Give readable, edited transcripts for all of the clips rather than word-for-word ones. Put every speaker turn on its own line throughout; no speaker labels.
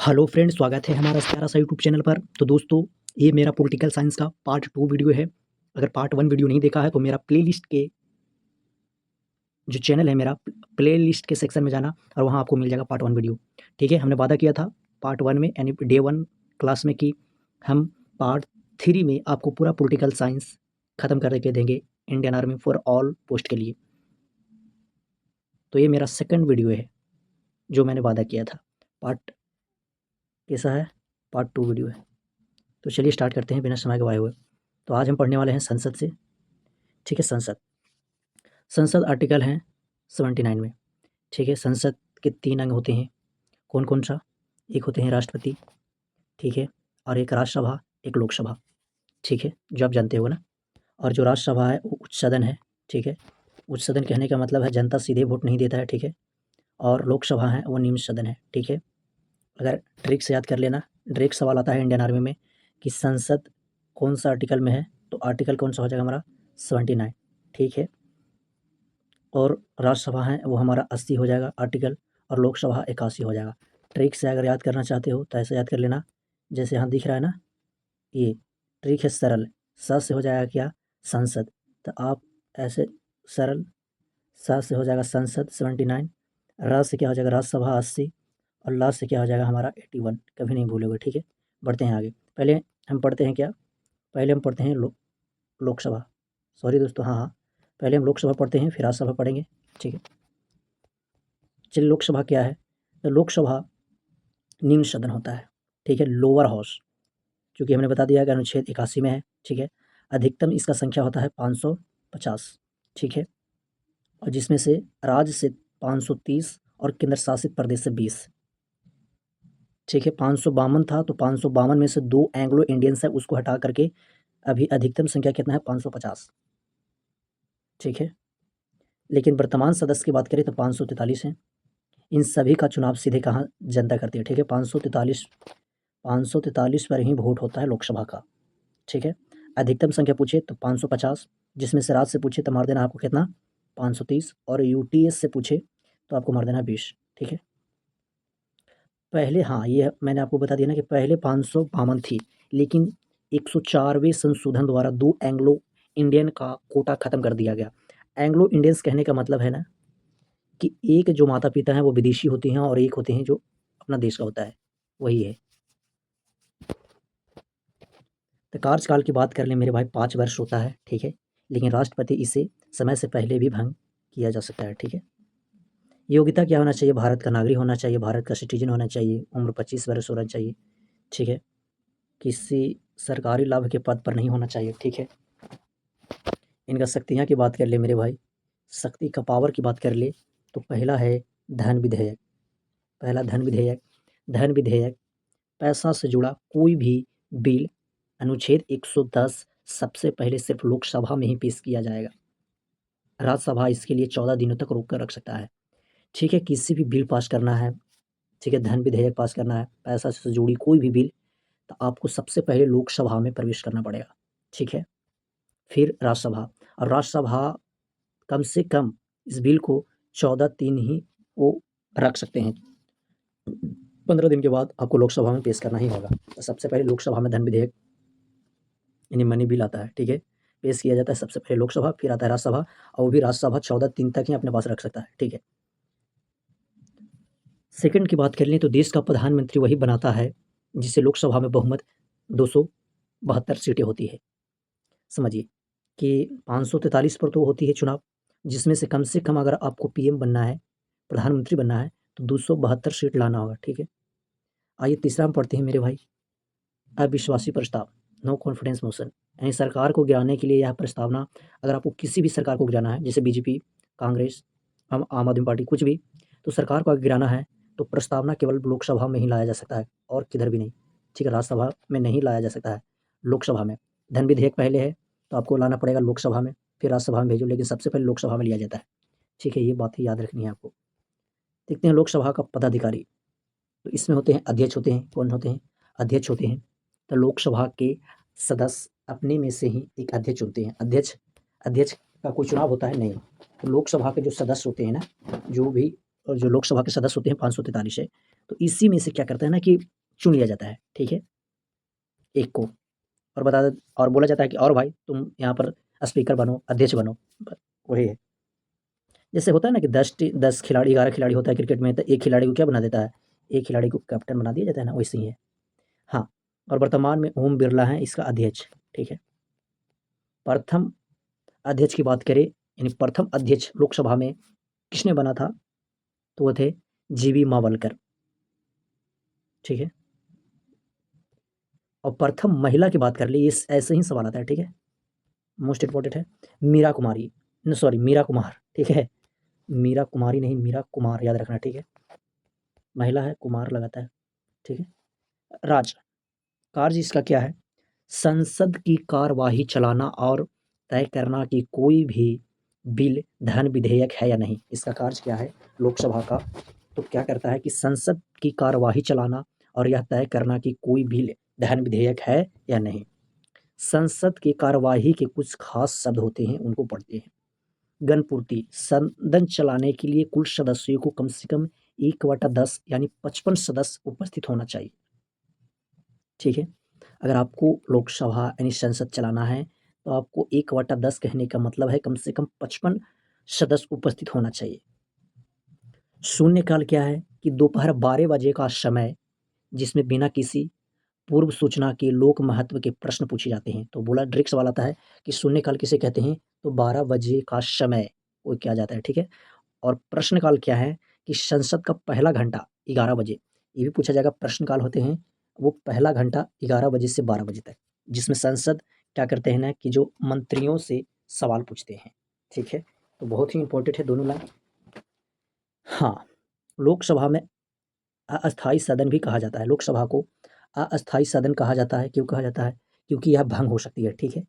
Hello friend, स्वागत है हमारा इस प्यारा सा यूट्यूब चैनल पर। तो दोस्तों, ये मेरा पॉलिटिकल साइंस का पार्ट 2 वीडियो है। अगर पार्ट 1 वीडियो नहीं देखा है तो मेरा प्लेलिस्ट के जो चैनल है मेरा, प्लेलिस्ट के सेक्शन में जाना और वहाँ आपको मिल जाएगा पार्ट 1 वीडियो। ठीक है, हमने वादा किया था पार्ट 1 में यानी डे 1 क्लास में कि हम पार्ट 3 में आपको पूरा पॉलिटिकल साइंस ख़त्म करके देंगे Indian army for all post के लिए। तो ये मेरा सेकंड वीडियो है जो मैंने वादा किया था। पार्ट कैसा है? पार्ट 2 वीडियो है। तो चलिए स्टार्ट करते हैं बिना समय गवाए हुए। तो आज हम पढ़ने वाले हैं संसद से। ठीक है, संसद संसद आर्टिकल हैं 79 में। ठीक है, संसद के 3 अंग होते हैं। कौन कौन सा? एक होते हैं राष्ट्रपति, ठीक है, और एक राज्यसभा, एक लोकसभा। ठीक है, जो आप जानते हो ना। और जो राज्यसभा है वो उच्च सदन है। ठीक है, उच्च सदन कहने का मतलब है जनता सीधे वोट नहीं देता है। ठीक है, और लोकसभा है वो निम्न सदन है। ठीक है, अगर ट्रिक से याद कर लेना, डायरेक्ट सवाल आता है इंडियन आर्मी में कि संसद कौन सा आर्टिकल में है, तो आर्टिकल कौन सा हो जाएगा हमारा? 79। ठीक है, और राज्यसभा है वो हमारा 80 हो जाएगा आर्टिकल, और लोकसभा 81 हो जाएगा। ट्रिक से अगर याद करना चाहते हो तो ऐसे याद कर लेना, जैसे यहाँ दिख रहा है ना, ये ट्रिक है सरल। स से हो जाएगा क्या? संसद। तो आप ऐसे सरल, स से हो जाएगा संसद 79, र से क्या हो जाएगा? राज्यसभा 80, और ला से क्या हो जाएगा हमारा? 81। कभी नहीं भूलोगे। ठीक है, बढ़ते हैं आगे। पहले हम पढ़ते हैं क्या? पहले हम पढ़ते हैं लोकसभा। सॉरी दोस्तों, हाँ, पहले हम लोकसभा पढ़ते हैं फिर राज्यसभा पढ़ेंगे। ठीक है, चलिए लोकसभा क्या है? तो लोकसभा निम्न सदन होता है। ठीक है, लोअर हाउस, क्योंकि हमने बता दिया कि अनुच्छेद 81 में है। ठीक है, अधिकतम इसका संख्या होता है 550। ठीक है, और जिसमें से राज्य से 530 और केंद्र शासित प्रदेश से 20। ठीक है, 552 था तो 552 में से 2 एंग्लो इंडियंस है, उसको हटा करके अभी अधिकतम संख्या कितना है? 550। ठीक है, लेकिन वर्तमान सदस्य की बात करें तो 543 हैं। इन सभी का चुनाव सीधे कहाँ जनता करती है? ठीक है, 543 पर ही वोट होता है लोकसभा का। ठीक है, अधिकतम संख्या पूछे तो 550, जिसमें से राज्य से पूछे तो मार देना आपको कितना? 530, और यूटीएस से पूछे तो आपको मार देना 20। ठीक है, पहले, हाँ, ये मैंने आपको बता दिया ना कि पहले 552 थी, लेकिन 104वें संशोधन द्वारा 2 एंग्लो इंडियन का कोटा खत्म कर दिया गया। एंग्लो इंडियंस कहने का मतलब है ना कि एक जो माता-पिता हैं वो विदेशी होते हैं और एक होते हैं जो अपना देश का होता है, वही है। तो कार्यकाल की बात कर लें मेरे भाई, 5 वर्ष होता है। ठीक है, लेकिन राष्ट्रपति इसे समय से पहले भी भंग किया जा सकता है। ठीक है, योग्यता क्या होना चाहिए? भारत का नागरिक होना चाहिए, भारत का सिटीजन होना चाहिए, उम्र 25 वर्ष होना चाहिए। ठीक है, किसी सरकारी लाभ के पद पर नहीं होना चाहिए। ठीक है, इनका शक्तियाँ की बात कर ले मेरे भाई, शक्ति का पावर की बात कर ले तो पहला है धन विधेयक। पहला धन विधेयक। धन विधेयक, पैसा से जुड़ा कोई भी बिल अनुच्छेद 110 सबसे पहले सिर्फ लोकसभा में ही पेश किया जाएगा। राज्यसभा इसके लिए 14 दिनों तक रोक कर रख सकता है। ठीक है, किसी भी बिल पास करना है, ठीक है, धन विधेयक पास करना है, पैसा से जुड़ी कोई भी बिल, तो आपको सबसे पहले लोकसभा में प्रवेश करना पड़ेगा। ठीक है, फिर राज्यसभा, और राज्यसभा कम से कम इस बिल को 14 दिन ही वो रख सकते हैं। 15 दिन के बाद आपको लोकसभा में पेश करना ही होगा। तो सबसे पहले लोकसभा में धन विधेयक यानी मनी बिल आता है। ठीक है, पेश किया जाता है सबसे पहले लोकसभा, फिर आता है राज्यसभा, और वो भी राज्यसभा 14 दिन तक ही अपने पास रख सकता है। ठीक है, सेकंड की बात कर लें तो देश का प्रधानमंत्री वही बनाता है जिसे लोकसभा में बहुमत 272 सीटें होती है। समझिए कि 543 पर तो होती है चुनाव, जिसमें से कम अगर आपको पीएम बनना है, प्रधानमंत्री बनना है, तो 272 सीट लाना होगा। ठीक है, आइए तीसरा हम पढ़ते हैं मेरे भाई, अविश्वासी प्रस्ताव, नो कॉन्फिडेंस मोशन, यानी सरकार को गिराने के लिए यह प्रस्तावना, अगर आपको किसी भी सरकार को गिराना है, जैसे बीजेपी, कांग्रेस, आम आदमी पार्टी, कुछ भी, तो सरकार को अगर गिराना है तो प्रस्तावना केवल लोकसभा में ही लाया जा सकता है और किधर भी नहीं। ठीक है, राज्यसभा में नहीं लाया जा सकता है, लोकसभा में। धन विधेयक पहले है तो आपको लाना पड़ेगा लोकसभा में, फिर राज्यसभा में भेजो, लेकिन सबसे पहले लोकसभा में लिया जाता है। ठीक है, ये बात ही याद रखनी है आपको। देखते हैं लोकसभा का पदाधिकारी, तो इसमें होते हैं अध्यक्ष होते हैं। कौन होते हैं? अध्यक्ष होते हैं। तो लोकसभा के सदस्य अपने में से ही एक अध्यक्ष चुनते हैं। अध्यक्ष अध्यक्ष का कोई चुनाव होता है? नहीं। तो लोकसभा के जो सदस्य होते हैं ना, जो भी, और जो लोकसभा के सदस्य होते हैं 543 है, तो इसी में से क्या करता है ना कि चुन लिया जाता है, ठीक है, एक को, और और बोला जाता है कि और भाई तुम यहाँ पर स्पीकर बनो, अध्यक्ष बनो। वही है, जैसे होता है ना कि 10 खिलाड़ी, 11 खिलाड़ी होता है क्रिकेट में, तो एक खिलाड़ी को क्या बना देता है, एक खिलाड़ी को कैप्टन बना दिया जाता है ना, वैसे ही है। हाँ, और वर्तमान में ओम बिरला हैं इसका अध्यक्ष, ठीक है। प्रथम अध्यक्ष की बात करें, यानी प्रथम अध्यक्ष लोकसभा में किसने बना था, तो वो थे जीवी मावलकर, ठीक है। और प्रथम महिला की बात कर ली, इस ऐसे ही सवाल आता है, ठीक है, मोस्ट इंपॉर्टेंट है, मीरा कुमारी, सॉरी मीरा कुमार, ठीक है, मीरा कुमारी नहीं, मीरा कुमार याद रखना, ठीक है, महिला है, कुमार लगाता है, ठीक है। राज कार्य इसका क्या है, संसद की कार्यवाही चलाना और तय करना कि कोई भी बिल धन विधेयक है या नहीं, इसका कार्य क्या है लोकसभा का, तो क्या करता है कि संसद की कार्यवाही चलाना और यह तय करना कि कोई बिल धन विधेयक है या नहीं। संसद की कार्यवाही के कुछ खास शब्द होते हैं, उनको पढ़ते हैं। गणपूर्ति, सदन चलाने के लिए कुल सदस्यों को कम से कम 1/10 यानी 55 सदस्य उपस्थित होना चाहिए, ठीक है। अगर आपको लोकसभा यानी संसद चलाना है तो आपको 1/10 कहने का मतलब है कम से कम 55 सदस्य उपस्थित होना चाहिए। शून्यकाल क्या है कि दोपहर 12 बजे का समय, जिसमें बिना किसी पूर्व सूचना के लोक महत्व के प्रश्न पूछे जाते हैं। तो बोला डायरेक्ट सवाल आता है कि शून्यकाल किसे कहते हैं, तो 12 बजे का समय वो किया जाता है, ठीक है। और प्रश्नकाल क्या है कि संसद का पहला घंटा 11 बजे, ये भी पूछा जाएगा, प्रश्नकाल होते हैं वो पहला घंटा 11 बजे से 12 बजे तक, जिसमें संसद क्या करते हैं ना कि जो मंत्रियों से सवाल पूछते हैं, ठीक है। तो बहुत ही इंपॉर्टेंट है दोनों लाइन। हाँ, लोकसभा में अस्थायी सदन भी कहा जाता है, लोकसभा को अस्थायी सदन कहा जाता है, क्यों कहा जाता है, क्योंकि यह भंग हो सकती है, ठीक है।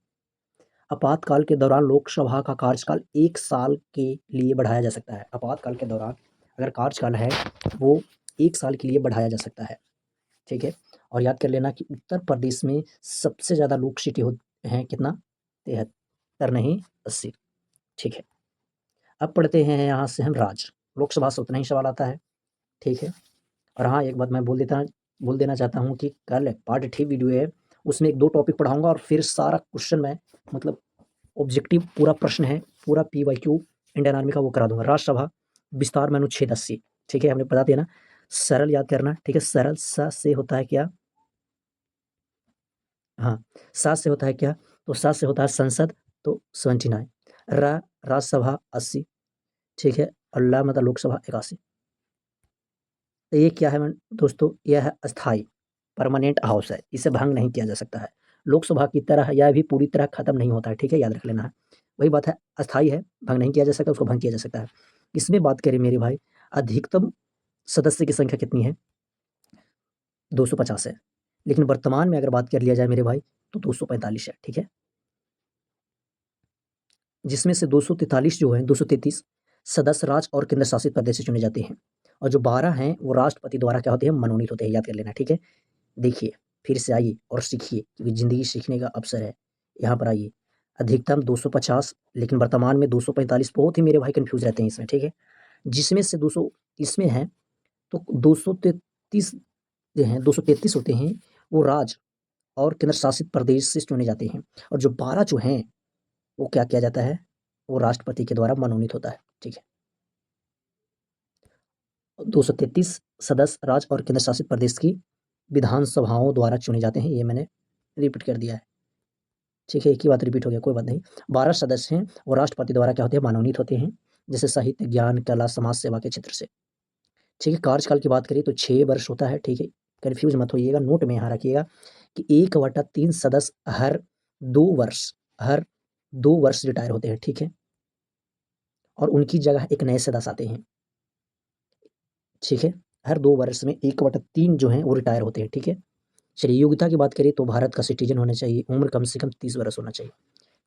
आपातकाल के दौरान लोकसभा का कार्यकाल 1 साल के लिए बढ़ाया जा सकता है, आपातकाल के दौरान अगर कार्यकाल है वो 1 साल के लिए बढ़ाया जा सकता है, ठीक है। और याद कर लेना कि उत्तर प्रदेश में सबसे ज़्यादा लोक सीटें हैं कितना, 73 नहीं 80, ठीक है। अब पढ़ते हैं यहाँ से हम राज्य, लोकसभा से उतना ही सवाल आता है, ठीक है। और हाँ, एक बात मैं बोल देना चाहता हूँ कि कल पार्ट 3 वीडियो है, उसमें 1-2 टॉपिक पढ़ाऊँगा और फिर सारा क्वेश्चन मैं मतलब ऑब्जेक्टिव पूरा प्रश्न है, पूरा पीवाईक्यू इंडियन आर्मी का वो करा दूँगा। राज्यसभा विस्तार में अनुच्छेद 80, ठीक है, हमने बता दिया ना। सरल याद करना, ठीक है, सरल स से होता है क्या, हाँ, सा से होता है क्या, तो सा से होता है संसद, तो 79, राज्यसभा 80, ठीक है, और ला मतलब लोकसभा 81। तो ये क्या है दोस्तों, यह है अस्थाई, परमानेंट हाउस है, इसे भंग नहीं किया जा सकता है। लोकसभा की तरह यह भी पूरी तरह खत्म नहीं होता है, ठीक है, याद रख लेना है। वही बात है, अस्थाई है, भंग नहीं किया जा सकता, उसको भंग किया जा सकता है। इसमें बात करें मेरे भाई, अधिकतम सदस्य की संख्या कितनी है, 250 है, लेकिन वर्तमान में अगर बात कर लिया जाए मेरे भाई तो 245 है, ठीक है। जिसमें से 243 जो है, 233 सदस्य राज्य और केंद्र शासित प्रदेश से चुने जाते हैं, और जो 12 हैं वो राष्ट्रपति द्वारा क्या होते हैं, मनोनीत होते हैं, याद कर लेना, ठीक है। देखिए, फिर से आइए और सीखिए, क्योंकि ज़िंदगी सीखने का अवसर है। यहाँ पर आइए, अधिकतम 250, लेकिन वर्तमान में 245, बहुत ही मेरे भाई कन्फ्यूज़ रहते हैं इसमें, ठीक है। जिसमें से 200 इसमें हैं, तो 233 जो हैं, 233 होते हैं, वो राज्य और केंद्र शासित प्रदेश से चुने जाते हैं, और जो 12 जो हैं, वो क्या किया जाता है, वो राष्ट्रपति के द्वारा मनोनीत होता है, ठीक है। 233 सदस्य राज्य और केंद्र शासित प्रदेश की विधानसभाओं द्वारा चुने जाते हैं, ये मैंने रिपीट कर दिया है, ठीक है, एक ही बात रिपीट हो गया, कोई बात नहीं। 12 सदस्य हैं, वो राष्ट्रपति द्वारा क्या होते हैं, मनोनीत होते हैं, जैसे साहित्य, ज्ञान, कला, समाज सेवा के क्षेत्र से, ठीक है। कार्यकाल की बात करें तो 6 वर्ष होता है, ठीक है, कन्फ्यूज़ मत होइएगा, नोट में यहाँ रखिएगा कि 1/3 सदस्य हर 2 वर्ष रिटायर होते हैं, ठीक है, और उनकी जगह एक नए सदस्य आते हैं, ठीक है। हर 2 वर्ष में 1/3 जो हैं वो रिटायर होते हैं, ठीक है। चलिए, योग्यता की बात करें तो भारत का सिटीजन होना चाहिए, उम्र कम से कम 30 वर्ष होना चाहिए,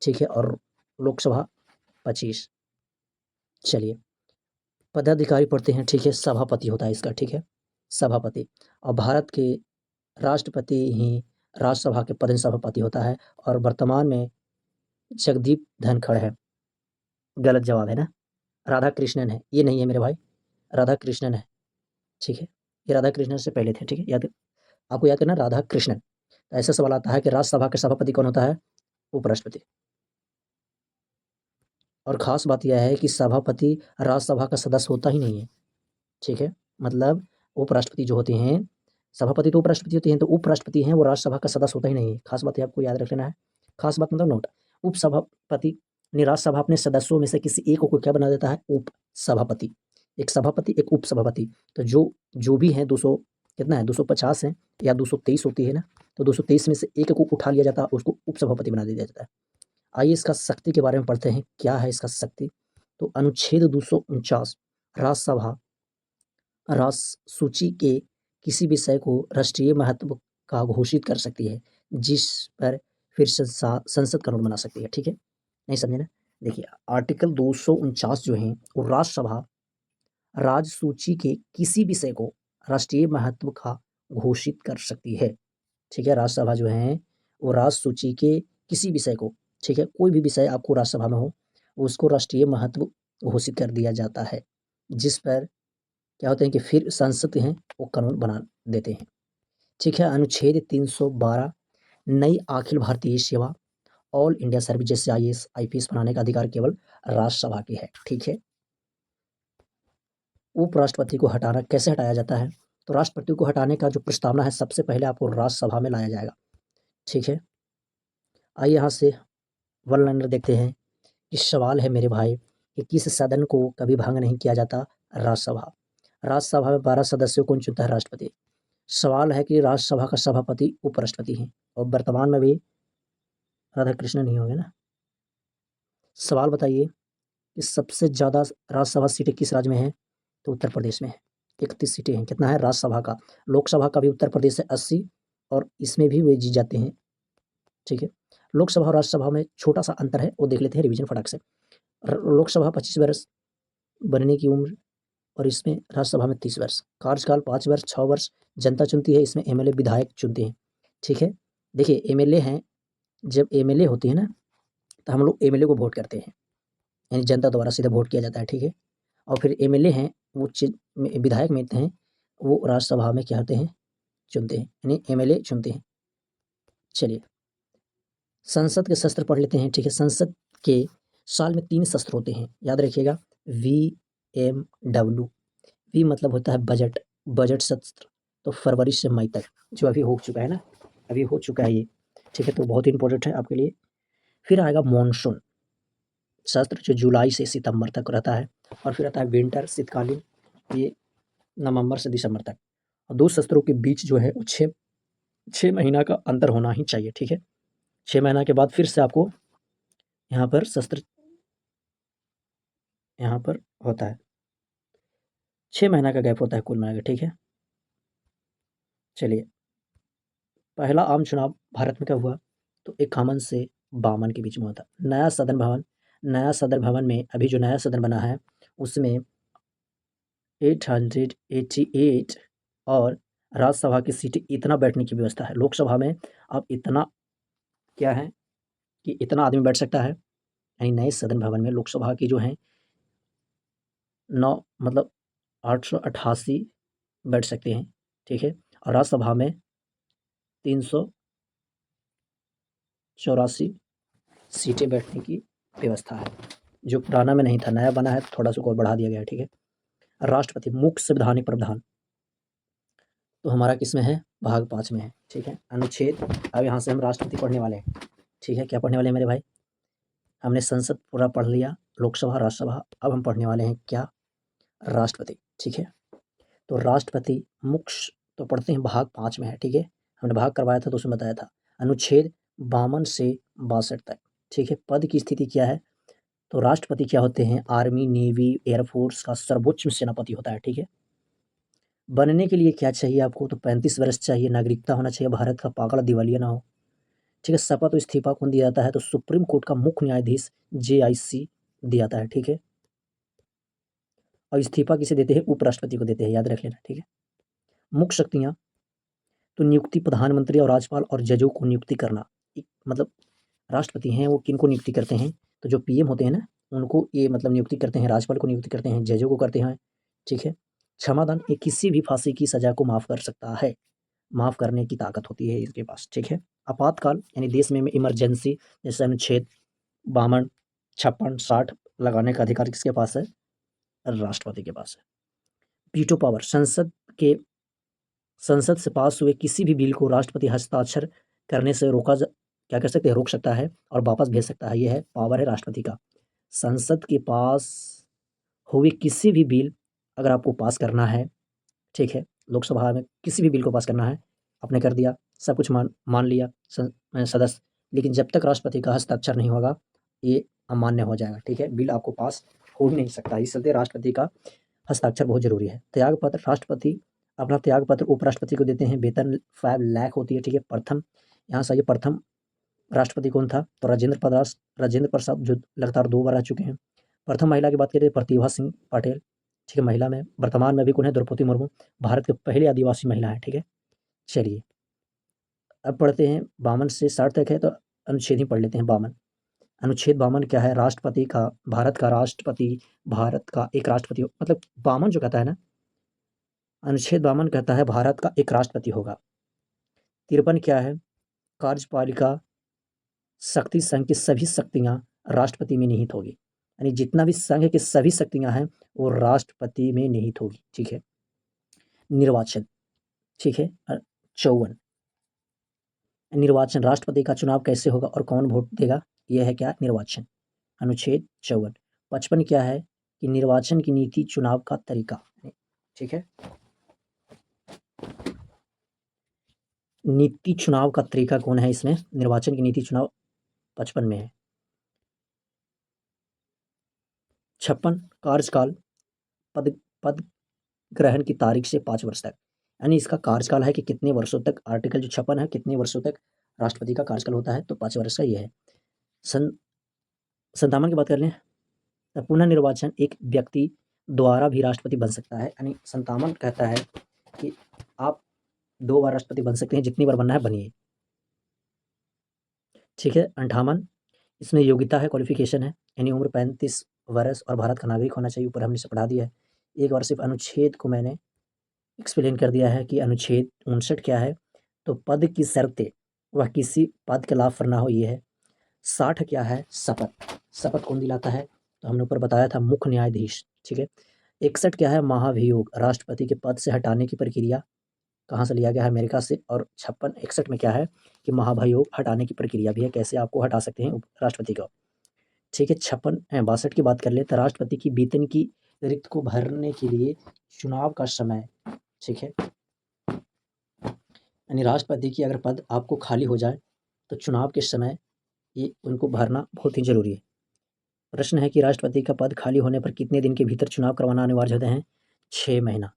ठीक है, और लोकसभा 25। चलिए, पदाधिकारी पढ़ते हैं, ठीक है, सभापति होता है इसका, ठीक है, सभापति। और भारत के राष्ट्रपति ही राज्यसभा के पदेन सभापति होता है, और वर्तमान में जगदीप धनखड़ है, गलत जवाब है ना, राधा कृष्णन है, ये नहीं है मेरे भाई, राधा कृष्णन है, ठीक है, ये राधा कृष्णन से पहले थे, ठीक है। याद आपको याद करना राधा कृष्णन। तो ऐसा सवाल आता है कि राज्यसभा के सभापति कौन होता है? उपराष्ट्रपति। और ख़ास बात यह है कि सभापति राज्यसभा का सदस्य होता ही नहीं है, ठीक है। मतलब उपराष्ट्रपति जो होते हैं, सभापति तो उपराष्ट्रपति होते हैं, तो उपराष्ट्रपति हैं वो राज्यसभा का सदस्य होता ही नहीं है। ख़ास बात ये आपको याद रख लेना है। ख़ास बात मतलब नोट। उपसभापति यानी राज्यसभा अपने सदस्यों में से किसी एक को क्या बना देता है? उपसभापति। एक सभापति, एक उपसभापति। तो जो भी हैं 200 कितना है 250 हैं या 223 होती है ना, तो 223 में से एक को उठा लिया जाता है, उसको उपसभापति बना दिया जाता है। आइए इसका शक्ति के बारे में पढ़ते हैं, क्या है इसका शक्ति? तो अनुच्छेद 249 राज्यसभा सूची के किसी विषय को राष्ट्रीय महत्व का घोषित कर सकती है, जिस पर फिर संसद कानून बना सकती है, ठीक है। नहीं समझे ना? देखिए आर्टिकल 249 जो है वो राज्यसभा राज्य सूची के किसी विषय को राष्ट्रीय महत्व का घोषित कर सकती है, ठीक है। राज्यसभा जो है वो राज्य सूची के किसी विषय को, ठीक है, कोई भी विषय आपको राज्यसभा में हो उसको राष्ट्रीय महत्व घोषित कर दिया जाता है, जिस पर क्या होते हैं कि फिर संसद हैं वो कानून बना देते हैं, ठीक है। अनुच्छेद 312 नई अखिल भारतीय सेवा ऑल इंडिया सर्विस जैसे IAS IPS बनाने का अधिकार केवल राज्यसभा की है, ठीक है। उपराष्ट्रपति को हटाना कैसे हटाया जाता है? तो राष्ट्रपति को हटाने का जो प्रस्तावना है सबसे पहले आपको राज्यसभा में लाया जाएगा, ठीक है। आइए यहाँ से वन लाइनर देखते हैं। इस सवाल है मेरे भाई कि किस सदन को कभी भंग नहीं किया जाता? राज्यसभा। राज्यसभा में 12 सदस्यों को चुनता है राष्ट्रपति। सवाल है कि राज्यसभा का सभापति उपराष्ट्रपति हैं और वर्तमान में भी राधा कृष्णन नहीं होंगे ना। सवाल बताइए कि सबसे ज़्यादा राज्यसभा सीटें किस राज्य में हैं? तो उत्तर प्रदेश में है, 31 सीटें हैं। कितना है राज्यसभा का? लोकसभा का भी उत्तर प्रदेश है 80 और इसमें भी वे जीत जाते हैं, ठीक है। लोकसभा और राज्यसभा में छोटा सा अंतर है, वो देख लेते हैं रिवीजन फटाक से। लोकसभा 25 वर्ष बनने की उम्र और इसमें राज्यसभा में 30 वर्ष। कार्यकाल 5 वर्ष 6 वर्ष जनता चुनती है, इसमें MLA विधायक चुनते हैं, ठीक है। देखिए MLA हैं, जब MLA होती है ना तो हम लोग MLA को वोट करते हैं, यानी जनता द्वारा सीधे वोट किया जाता है, ठीक है। और फिर MLA हैं वो विधायक मिलते हैं, वो राज्यसभा में क्या होते हैं? चुनते हैं, यानी MLA चुनते हैं। चलिए संसद के शस्त्र पढ़ लेते हैं, ठीक है। संसद के साल में 3 शस्त्र होते हैं, याद रखिएगा। VMW, वी मतलब होता है बजट, बजट सत्र। तो फरवरी से मई तक जो अभी हो चुका है ना, अभी हो चुका है ये, ठीक है। तो बहुत ही इंपॉर्टेंट है आपके लिए। फिर आएगा मॉनसून सत्र जो जुलाई से सितंबर तक रहता है, और फिर आता है विंटर शीतकालीन, ये नवंबर से दिसंबर तक। और 2 सत्रों के बीच जो है वो 6 महीना का अंतर होना ही चाहिए, ठीक है। 6 महीना के बाद फिर से आपको यहाँ पर शस्त्र यहाँ पर होता है, 6 महीना का गैप होता है कुल मिला के, ठीक है। चलिए पहला आम चुनाव भारत में कब हुआ? तो 51 से 52 के बीच में हुआ था। नया सदन भवन में अभी जो नया सदन बना है उसमें 888 और राज्यसभा की सीटें इतना बैठने की व्यवस्था है। लोकसभा में अब इतना क्या है कि इतना आदमी बैठ सकता है, यानी नए सदन भवन में लोकसभा की जो है 9 मतलब 888 बैठ सकते हैं, ठीक है। और राज्यसभा में 384 सीटें बैठने की व्यवस्था है, जो पुराना में नहीं था, नया बना है, थोड़ा सा और बढ़ा दिया गया है, ठीक है। राष्ट्रपति मुख्य संवैधानिक प्रावधान तो हमारा किसमें है? भाग 5 में है, ठीक है। अनुच्छेद, अब यहाँ से हम राष्ट्रपति पढ़ने वाले हैं, ठीक है। क्या पढ़ने वाले हैं मेरे भाई? हमने संसद पूरा पढ़ लिया, लोकसभा राज्यसभा, अब हम पढ़ने वाले हैं क्या? राष्ट्रपति, ठीक है। तो राष्ट्रपति मुख्य तो पढ़ते हैं भाग 5 में है, ठीक है। हमने भाग करवाया था तो उसमें बताया था अनुच्छेद 52 से 62 तक, ठीक है। पद की स्थिति क्या है? तो राष्ट्रपति क्या होते हैं? आर्मी, नेवी, एयरफोर्स का सर्वोच्च सेनापति होता है, ठीक है। बनने के लिए क्या चाहिए आपको? तो 35 वर्ष चाहिए, नागरिकता होना चाहिए भारत का, पागल दिवालिया ना हो, ठीक है। शपथ और इस्तीफा कौन दिया जाता है? तो सुप्रीम कोर्ट का मुख्य न्यायाधीश JIC दिया जाता है, ठीक है। और इस्तीफा किसे देते हैं? उपराष्ट्रपति को देते हैं, याद रख लेना, ठीक है। मुख्य शक्तियाँ तो नियुक्ति प्रधानमंत्री और राज्यपाल और जजों को नियुक्ति करना, मतलब राष्ट्रपति हैं वो किनको नियुक्ति करते हैं? तो जो PM होते हैं ना उनको ये मतलब नियुक्ति करते हैं, राज्यपाल को नियुक्ति करते हैं, जजों को करते हैं, ठीक है। क्षमादान ये किसी भी फांसी की सज़ा को माफ़ कर सकता है, माफ़ करने की ताकत होती है इसके पास, ठीक है। आपातकाल यानी देश में इमरजेंसी जैसे अनुच्छेद 52, 56, 60 लगाने का अधिकार किसके पास है? राष्ट्रपति के पास है। वीटो पावर संसद से पास हुए किसी भी बिल को राष्ट्रपति हस्ताक्षर करने से क्या कर सकते हैं? रोक सकता है और वापस भेज सकता है। यह है पावर है राष्ट्रपति का। संसद के पास हुए किसी भी बिल अगर आपको पास करना है, ठीक है, लोकसभा में किसी भी बिल को पास करना है, आपने कर दिया, सब कुछ मान लिया सदस्य, लेकिन जब तक राष्ट्रपति का हस्ताक्षर नहीं होगा, ये अमान्य हो जाएगा, ठीक है, बिल आपको पास हो ही नहीं सकता। इसलिए राष्ट्रपति का हस्ताक्षर बहुत ज़रूरी है। त्यागपत्र राष्ट्रपति अपना त्यागपत्र उपराष्ट्रपति को देते हैं, वेतन 5 लाख होती है, ठीक है। प्रथम यहाँ से ये प्रथम राष्ट्रपति कौन था? तो राजेंद्र प्रसाद जो लगातार 2 बार रह चुके हैं। प्रथम महिला की बात करें प्रतिभा सिंह पाटिल, ठीक है, महिला में। वर्तमान में भी कौन है? द्रौपदी मुर्मू, भारत के पहले आदिवासी महिला है, ठीक है। चलिए अब पढ़ते हैं 52 से 60 तक है, तो अनुच्छेद ही पढ़ लेते हैं 52। अनुच्छेद 52 क्या है? राष्ट्रपति का भारत का एक राष्ट्रपति मतलब 52 जो कहता है ना, अनुच्छेद 52 कहता है भारत का एक राष्ट्रपति होगा। 53 क्या है? कार्यपालिका शक्ति संघ की सभी शक्तियां राष्ट्रपति में निहित होगी, यानी जितना भी संघ की सभी शक्तियां हैं वो राष्ट्रपति में निहित होगी, ठीक है। निर्वाचन, ठीक है। 54 निर्वाचन, राष्ट्रपति का चुनाव कैसे होगा और कौन वोट देगा? यह है क्या? निर्वाचन, अनुच्छेद 54। 55 क्या है? कि निर्वाचन की नीति चुनाव का तरीका, ठीक है। नीति चुनाव का तरीका कौन है इसमें? निर्वाचन की नीति चुनाव 55 में है। 56 कार्यकाल पद ग्रहण की तारीख से 5 वर्ष तक, यानी इसका कार्यकाल है कि कितने वर्षों तक, आर्टिकल जो 56 है कितने वर्षों तक राष्ट्रपति का कार्यकाल होता है, तो 5 वर्ष का ये है। 57 की बात कर लें तो पुनः निर्वाचन एक व्यक्ति द्वारा भी राष्ट्रपति बन सकता है, यानी 57 कहता है कि आप 2 बार राष्ट्रपति बन सकते हैं, जितनी बार बनना है बनिए, ठीक है। 58 इसमें योग्यता है, क्वालिफिकेशन है, यानी उम्र 35 वर्ष और भारत का नागरिक होना चाहिए, ऊपर हमने से पढ़ा दिया है। एक बार सिर्फ अनुच्छेद को मैंने एक्सप्लेन कर दिया है कि अनुच्छेद 59 क्या है, तो पद की शर्तें वह किसी पद के लाभ पर ना हो, ये है। 60 क्या है? शपथ कौन दिलाता है? तो हमने ऊपर बताया था मुख्य न्यायाधीश, ठीक है। 61 क्या है? महाभियोग, राष्ट्रपति के पद से हटाने की प्रक्रिया कहाँ से लिया गया है? अमेरिका से। और 61 में क्या है कि महाभियोग हटाने की प्रक्रिया भी है, कैसे आपको हटा सकते हैं राष्ट्रपति को, ठीक है। 62 की बात कर ले तो राष्ट्रपति की वेतन की रिक्त को भरने के लिए चुनाव का समय, ठीक है, यानी राष्ट्रपति की अगर पद आपको खाली हो जाए तो चुनाव के समय ये उनको भरना बहुत ही जरूरी है। प्रश्न है कि राष्ट्रपति का पद खाली होने पर कितने दिन के भीतर चुनाव करवाना अनिवार्य होते हैं? 6 महीना,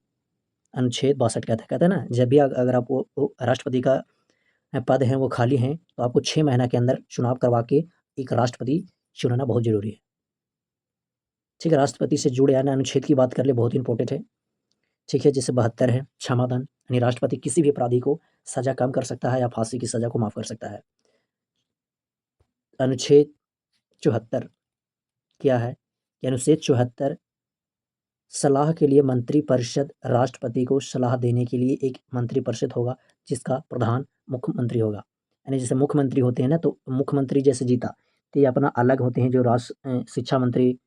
अनुच्छेद 62 कहता है ना, जब भी अगर आप वो राष्ट्रपति का पद है वो खाली हैं तो आपको 6 महीना के अंदर चुनाव करवा के एक राष्ट्रपति चुनना बहुत जरूरी है, ठीक है। राष्ट्रपति से जुड़े अन्य अनुच्छेद की बात कर ले, बहुत इंपॉर्टेंट है, ठीक है। जैसे 72 है क्षमादान, यानी राष्ट्रपति किसी भी अपराधी को सजा कम कर सकता है या फांसी की सजा को माफ कर सकता है। अनुच्छेद 74 क्या है कि अनुच्छेद 74 सलाह के लिए मंत्रिपरिषद, राष्ट्रपति को सलाह देने के लिए एक मंत्रिपरिषद होगा जिसका प्रधान मुख्यमंत्री होगा, यानी जैसे मुख्यमंत्री होते हैं ना, तो मुख्यमंत्री जैसे जीता तो ये अपना अलग होते हैं, जो शिक्षा मंत्री,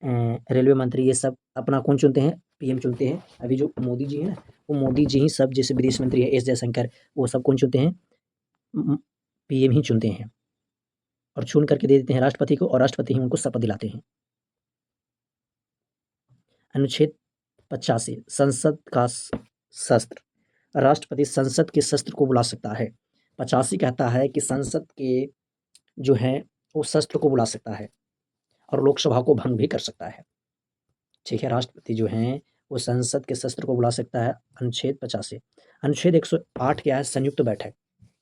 रेलवे मंत्री, ये सब अपना कौन चुनते हैं? पीएम चुनते हैं। अभी जो मोदी जी हैं ना, वो मोदी जी ही सब, जैसे विदेश मंत्री है एस जयशंकर, वो सब कौन चुनते हैं? पीएम ही चुनते हैं और चुन करके दे देते हैं राष्ट्रपति को, और राष्ट्रपति ही उनको शपथ दिलाते हैं। अनुच्छेद 85 संसद का शस्त्र, राष्ट्रपति संसद के शस्त्र को बुला सकता है। 85 कहता है कि संसद के जो है वो शस्त्र को बुला सकता है और लोकसभा को भंग भी कर सकता है, ठीक है। राष्ट्रपति जो हैं वो संसद के शस्त्र को बुला सकता है, अनुच्छेद 85। अनुच्छेद 108 क्या है? संयुक्त बैठक,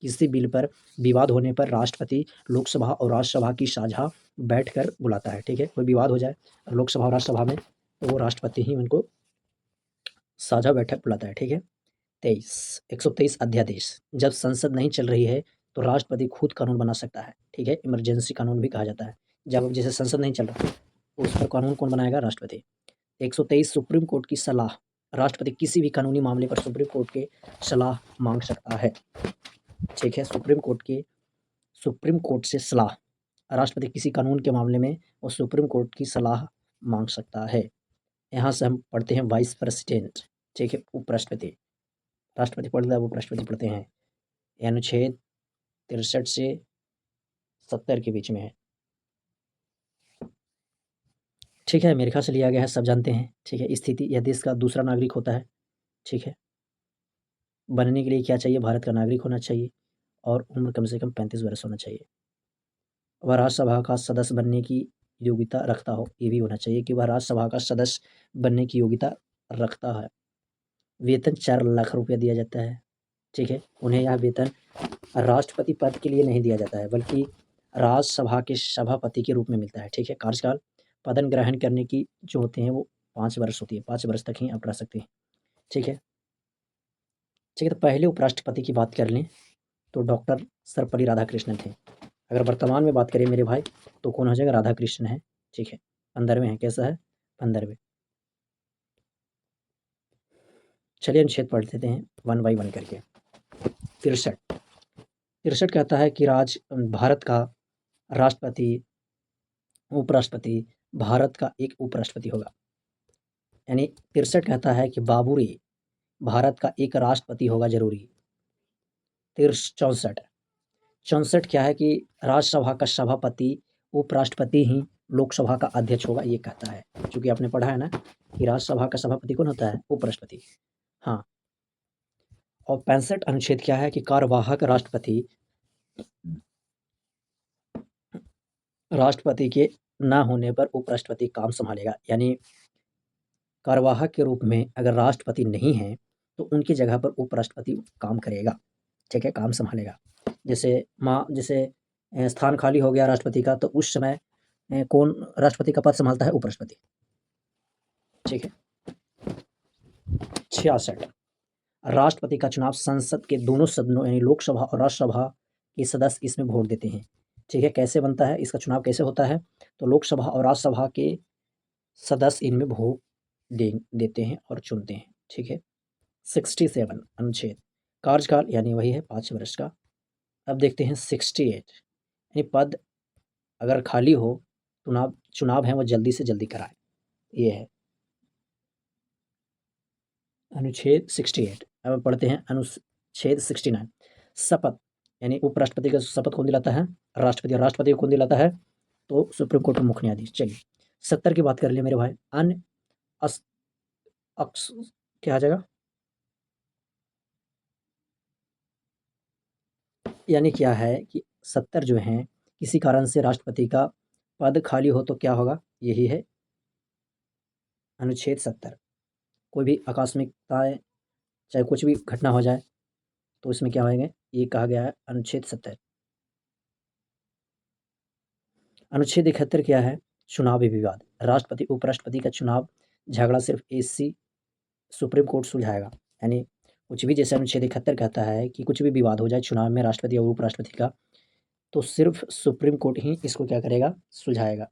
किसी बिल पर विवाद होने पर राष्ट्रपति लोकसभा और राज्यसभा की साझा बैठकर बुलाता है, ठीक है। कोई विवाद हो जाए लोकसभा और राज्यसभा में तो वो राष्ट्रपति ही उनको साझा बैठक बुलाता है, ठीक है। 123 अध्यादेश, जब संसद नहीं चल रही है तो राष्ट्रपति खुद कानून बना सकता है, ठीक है, इमरजेंसी कानून भी कहा जाता है। जब जैसे संसद नहीं चल रहा तो उस पर कानून कौन बनाएगा? राष्ट्रपति। 123 सुप्रीम कोर्ट की सलाह, राष्ट्रपति किसी भी कानूनी मामले पर सुप्रीम कोर्ट के सलाह मांग सकता है। ठीक है, सुप्रीम कोर्ट से सलाह, राष्ट्रपति किसी कानून के मामले में वो सुप्रीम कोर्ट की सलाह मांग सकता है। यहाँ से हम पढ़ते हैं वाइस प्रेसिडेंट। ठीक है, उपराष्ट्रपति, राष्ट्रपति पढ़ता है, उपराष्ट्रपति पढ़ते हैं। अनुच्छेद 63 से 70 के बीच में है। ठीक है, अमेरिका से लिया गया है, सब जानते हैं। ठीक है, स्थिति, यह देश का दूसरा नागरिक होता है। ठीक है, बनने के लिए क्या चाहिए, भारत का नागरिक होना चाहिए और उम्र कम से कम 35 वर्ष होना चाहिए। वह राज्यसभा का सदस्य बनने की योग्यता रखता हो, ये भी होना चाहिए कि वह राज्यसभा का सदस्य बनने की योग्यता रखता है। वेतन 4 लाख रुपया दिया जाता है। ठीक है, उन्हें यह वेतन राष्ट्रपति पद के लिए नहीं दिया जाता है, बल्कि राज्यसभा के सभापति के रूप में मिलता है। ठीक है, कार्यकाल पदन ग्रहण करने की जो होते हैं वो 5 वर्ष होती है, 5 वर्ष तक ही आप रह सकते हैं। ठीक है, तो पहले उपराष्ट्रपति की बात कर लें तो डॉक्टर सर्वपल्ली राधाकृष्णन थे। अगर वर्तमान में बात करें मेरे भाई तो कौन हो जाएगा, राधाकृष्णन है। ठीक है, 15वें है, कैसा है, 15वें। चलिए अनुच्छेद पढ़ लेते हैं 1 बाई 1 करके। 63 कहता है कि भारत का राष्ट्रपति, उपराष्ट्रपति, भारत का एक उपराष्ट्रपति होगा। यानी 63 कहता है कि बाबूरी भारत का एक राष्ट्रपति होगा जरूरी। 64 क्या है कि राज्यसभा का सभापति, उपराष्ट्रपति ही लोकसभा का अध्यक्ष होगा, ये कहता है। क्योंकि आपने पढ़ा है ना कि राज्यसभा का सभापति कौन होता है, उपराष्ट्रपति। हाँ, और 65 अनुच्छेद क्या है कि कार्यवाहक राष्ट्रपति के ना होने पर उपराष्ट्रपति काम संभालेगा। यानी कार्यवाहक के रूप में अगर राष्ट्रपति नहीं है तो उनकी जगह पर उपराष्ट्रपति काम करेगा। ठीक है, काम संभालेगा। जैसे स्थान खाली हो गया राष्ट्रपति का तो उस समय कौन राष्ट्रपति का पद संभालता है, उपराष्ट्रपति। ठीक है, 66 राष्ट्रपति का चुनाव संसद के दोनों सदनों यानी लोकसभा और राज्यसभा के सदस्य इसमें वोट देते हैं। ठीक है, कैसे बनता है, इसका चुनाव कैसे होता है, तो लोकसभा और राज्यसभा के सदस्य इनमें वोट देते हैं और चुनते हैं। ठीक है, 67 अनुच्छेद कार्यकाल यानी वही है 5 वर्ष का। अब देखते हैं 68 यानी पद अगर खाली हो तो चुनाव है वो जल्दी से जल्दी कराए, ये है अनुच्छेद 68। अब पढ़ते हैं अनुच्छेद 69 शपथ, यानी उपराष्ट्रपति का शपथ कौन दिलाता है, राष्ट्रपति, और राष्ट्रपति को कौन दिलाता है, तो सुप्रीम कोर्ट में मुख्य न्यायाधीश। चलिए 70 की बात कर लिए मेरे भाई। क्या आ जाएगा, यानी क्या है कि 70 जो है किसी कारण से राष्ट्रपति का पद खाली हो तो क्या होगा, यही है अनुच्छेद 70। कोई भी आकस्मिकताएं चाहे कुछ भी घटना हो जाए तो इसमें क्या होंगे, ये कहा गया है अनुच्छेद 70। अनुच्छेद 71 क्या है, चुनावी विवाद, राष्ट्रपति उपराष्ट्रपति का चुनाव झगड़ा सिर्फ एससी सुप्रीम कोर्ट सुलझाएगा। यानी कुछ भी, जैसे अनुच्छेद 71 कहता है कि कुछ भी विवाद हो जाए चुनाव में राष्ट्रपति और उपराष्ट्रपति का, तो सिर्फ सुप्रीम कोर्ट ही इसको क्या करेगा, सुलझाएगा।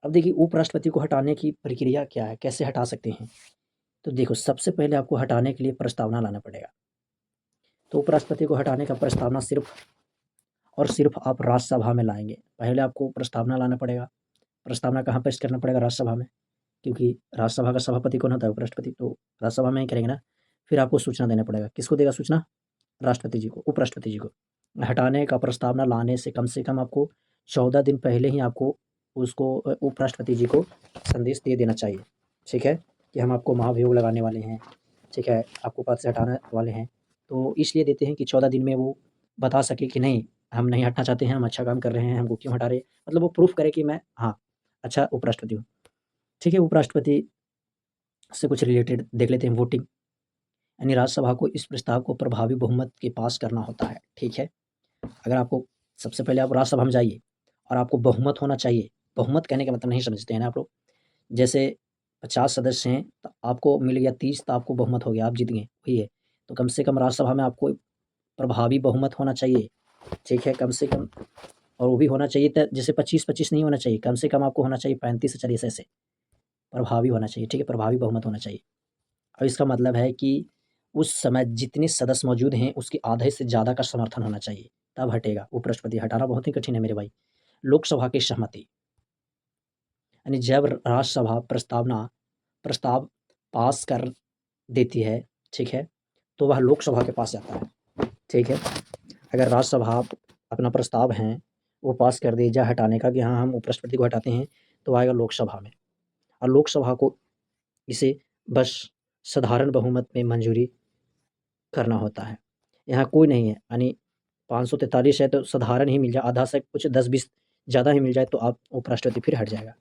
अब देखिए उपराष्ट्रपति को हटाने की प्रक्रिया क्या है, कैसे हटा सकते हैं, तो देखो सबसे पहले आपको हटाने के लिए प्रस्तावना लाना पड़ेगा। तो उपराष्ट्रपति को हटाने का प्रस्तावना सिर्फ और सिर्फ आप राज्यसभा में लाएंगे। पहले आपको प्रस्तावना लाना पड़ेगा। प्रस्तावना कहाँ पेश करना पड़ेगा, राज्यसभा में, क्योंकि राज्यसभा का सभापति कौन होता है, उपराष्ट्रपति, तो राज्यसभा में ही करेंगे ना। फिर आपको सूचना देना पड़ेगा, किसको देगा सूचना, राष्ट्रपति जी को, उपराष्ट्रपति जी को। हटाने का प्रस्तावना लाने से कम आपको 14 दिन पहले ही आपको उसको उपराष्ट्रपति जी को संदेश दे देना चाहिए। ठीक है, कि हम आपको महाभियोग लगाने वाले हैं, ठीक है, आपको पद से हटाने वाले हैं। तो इसलिए देते हैं कि 14 दिन में वो बता सके कि नहीं, हम नहीं हटना चाहते हैं, हम अच्छा काम कर रहे हैं, हमको क्यों हटा रहे, मतलब वो प्रूफ करे कि मैं हाँ अच्छा उपराष्ट्रपति हूँ। ठीक है, उपराष्ट्रपति से कुछ रिलेटेड देख लेते हैं। वोटिंग, यानी राज्यसभा को इस प्रस्ताव को प्रभावी बहुमत के पास करना होता है। ठीक है, अगर आपको सबसे पहले आप राज्यसभा में जाइए और आपको बहुमत होना चाहिए। बहुमत कहने का मतलब नहीं समझते हैं ना आप लोग, जैसे 50 सदस्य हैं तो आपको मिल गया 30, तो आपको बहुमत हो गया, आप जीत गए, वही है। तो कम से कम राज्यसभा में आपको प्रभावी बहुमत होना चाहिए। ठीक है, कम से कम, और वो भी होना चाहिए तो जैसे 25-25 नहीं होना चाहिए, कम से कम आपको होना चाहिए 35 से 40 ऐसे प्रभावी होना चाहिए। ठीक है, प्रभावी बहुमत होना चाहिए। अब इसका मतलब है कि उस समय जितने सदस्य मौजूद हैं उसके आधे से ज़्यादा का समर्थन होना चाहिए, तब हटेगा। उपराष्ट्रपति हटाना बहुत ही कठिन है मेरे भाई। लोकसभा की सहमति, यानी जब राज्यसभा प्रस्ताव पास कर देती है, ठीक है, तो वह लोकसभा के पास जाता है, ठीक है। अगर राज्यसभा अपना प्रस्ताव है वो पास कर दे जाए हटाने का कि हाँ हम उपराष्ट्रपति को हटाते हैं, तो आएगा लोकसभा में, और लोकसभा को इसे बस साधारण बहुमत में मंजूरी करना होता है। यहाँ कोई नहीं है, यानी 543 है तो साधारण ही मिल जाए, आधा से कुछ 10-20 ज़्यादा ही मिल जाए तो आप उपराष्ट्रपति फिर हट जाएगा,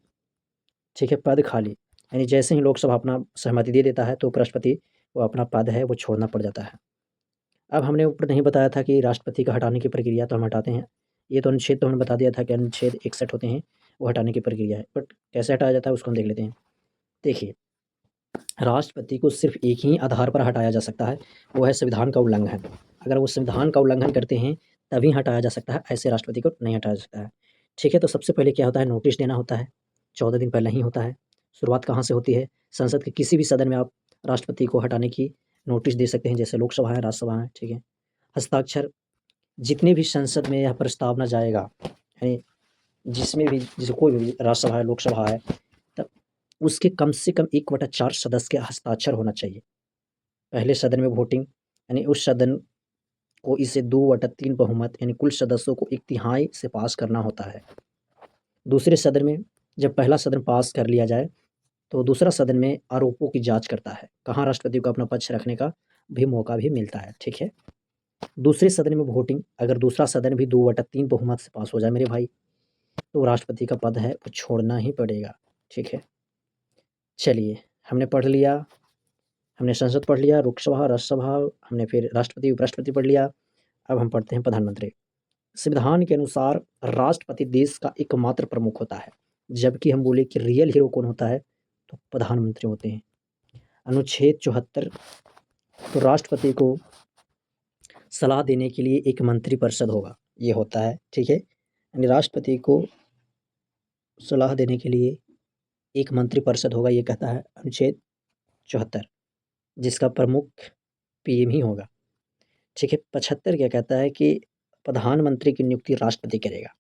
ठीक है। पद खाली, यानी जैसे ही लोकसभा अपना सहमति दे देता है तो उपराष्ट्रपति को अपना पद है वो छोड़ना पड़ जाता है। अब हमने ऊपर नहीं बताया था कि राष्ट्रपति का हटाने की प्रक्रिया, तो हम हटाते हैं। ये तो अनुच्छेद तो हमने बता दिया था कि अनुच्छेद 61 होते हैं, वो हटाने की प्रक्रिया है, बट कैसे हटाया जाता है उसको हम देख लेते हैं। देखिए, राष्ट्रपति को सिर्फ एक ही आधार पर हटाया जा सकता है, वो है संविधान का उल्लंघन। अगर वो संविधान का उल्लंघन करते हैं तभी हटाया जा सकता है, ऐसे राष्ट्रपति को नहीं हटाया जा सकता है, ठीक है। तो सबसे पहले क्या होता है, नोटिस देना होता है, 14 दिन पहले ही होता है। शुरुआत कहाँ से होती है, संसद के किसी भी सदन में आप राष्ट्रपति को हटाने की नोटिस दे सकते हैं, जैसे लोकसभा है, राज्यसभा है, ठीक है। हस्ताक्षर, जितने भी संसद में यह प्रस्ताव न जाएगा, यानी जिसमें भी, जैसे कोई भी राज्यसभा है, लोकसभा है, तब उसके कम से कम 1/4 सदस्य के हस्ताक्षर होना चाहिए। पहले सदन में वोटिंग, यानी उस सदन को इसे 2/3 बहुमत, यानी कुल सदस्यों को 1/3 से पास करना होता है। दूसरे सदन में, जब पहला सदन पास कर लिया जाए तो दूसरा सदन में आरोपों की जांच करता है, कहाँ राष्ट्रपति को अपना पक्ष रखने का भी मौका भी मिलता है, ठीक है। दूसरे सदन में वोटिंग, अगर दूसरा सदन भी 2/3 बहुमत से पास हो जाए मेरे भाई, तो राष्ट्रपति का पद है वो छोड़ना ही पड़ेगा, ठीक है। चलिए, हमने पढ़ लिया, हमने संसद पढ़ लिया, लोकसभा, राज्यसभा, हमने फिर राष्ट्रपति, उपराष्ट्रपति पढ़ लिया। अब हम पढ़ते हैं प्रधानमंत्री। संविधान के अनुसार राष्ट्रपति देश का एकमात्र प्रमुख होता है, जबकि हम बोले कि रियल हीरो कौन होता है, तो प्रधानमंत्री होते हैं। अनुच्छेद 74, तो राष्ट्रपति को सलाह देने के लिए एक मंत्रिपरिषद होगा, ये होता है, ठीक है। यानी राष्ट्रपति को सलाह देने के लिए एक मंत्रिपरिषद होगा, ये कहता है अनुच्छेद 74, जिसका प्रमुख पीएम ही होगा, ठीक है। 75 क्या कहता है कि प्रधानमंत्री की नियुक्ति राष्ट्रपति करेगा,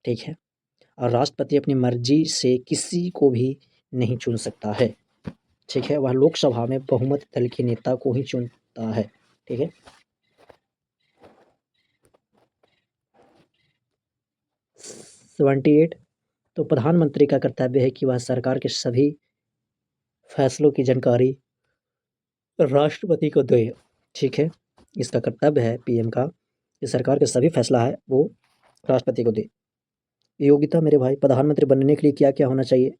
ठीक है, और राष्ट्रपति अपनी मर्जी से किसी को भी नहीं चुन सकता है, ठीक है। वह लोकसभा में बहुमत दल के नेता को ही चुनता है, ठीक है। 78, तो प्रधानमंत्री का कर्तव्य है कि वह सरकार के सभी फैसलों की जानकारी राष्ट्रपति को दे, ठीक है। इसका कर्तव्य है पीएम का कि सरकार के सभी फैसला है वो राष्ट्रपति को दे। योग्यता मेरे भाई, प्रधानमंत्री बनने के लिए क्या क्या होना चाहिए,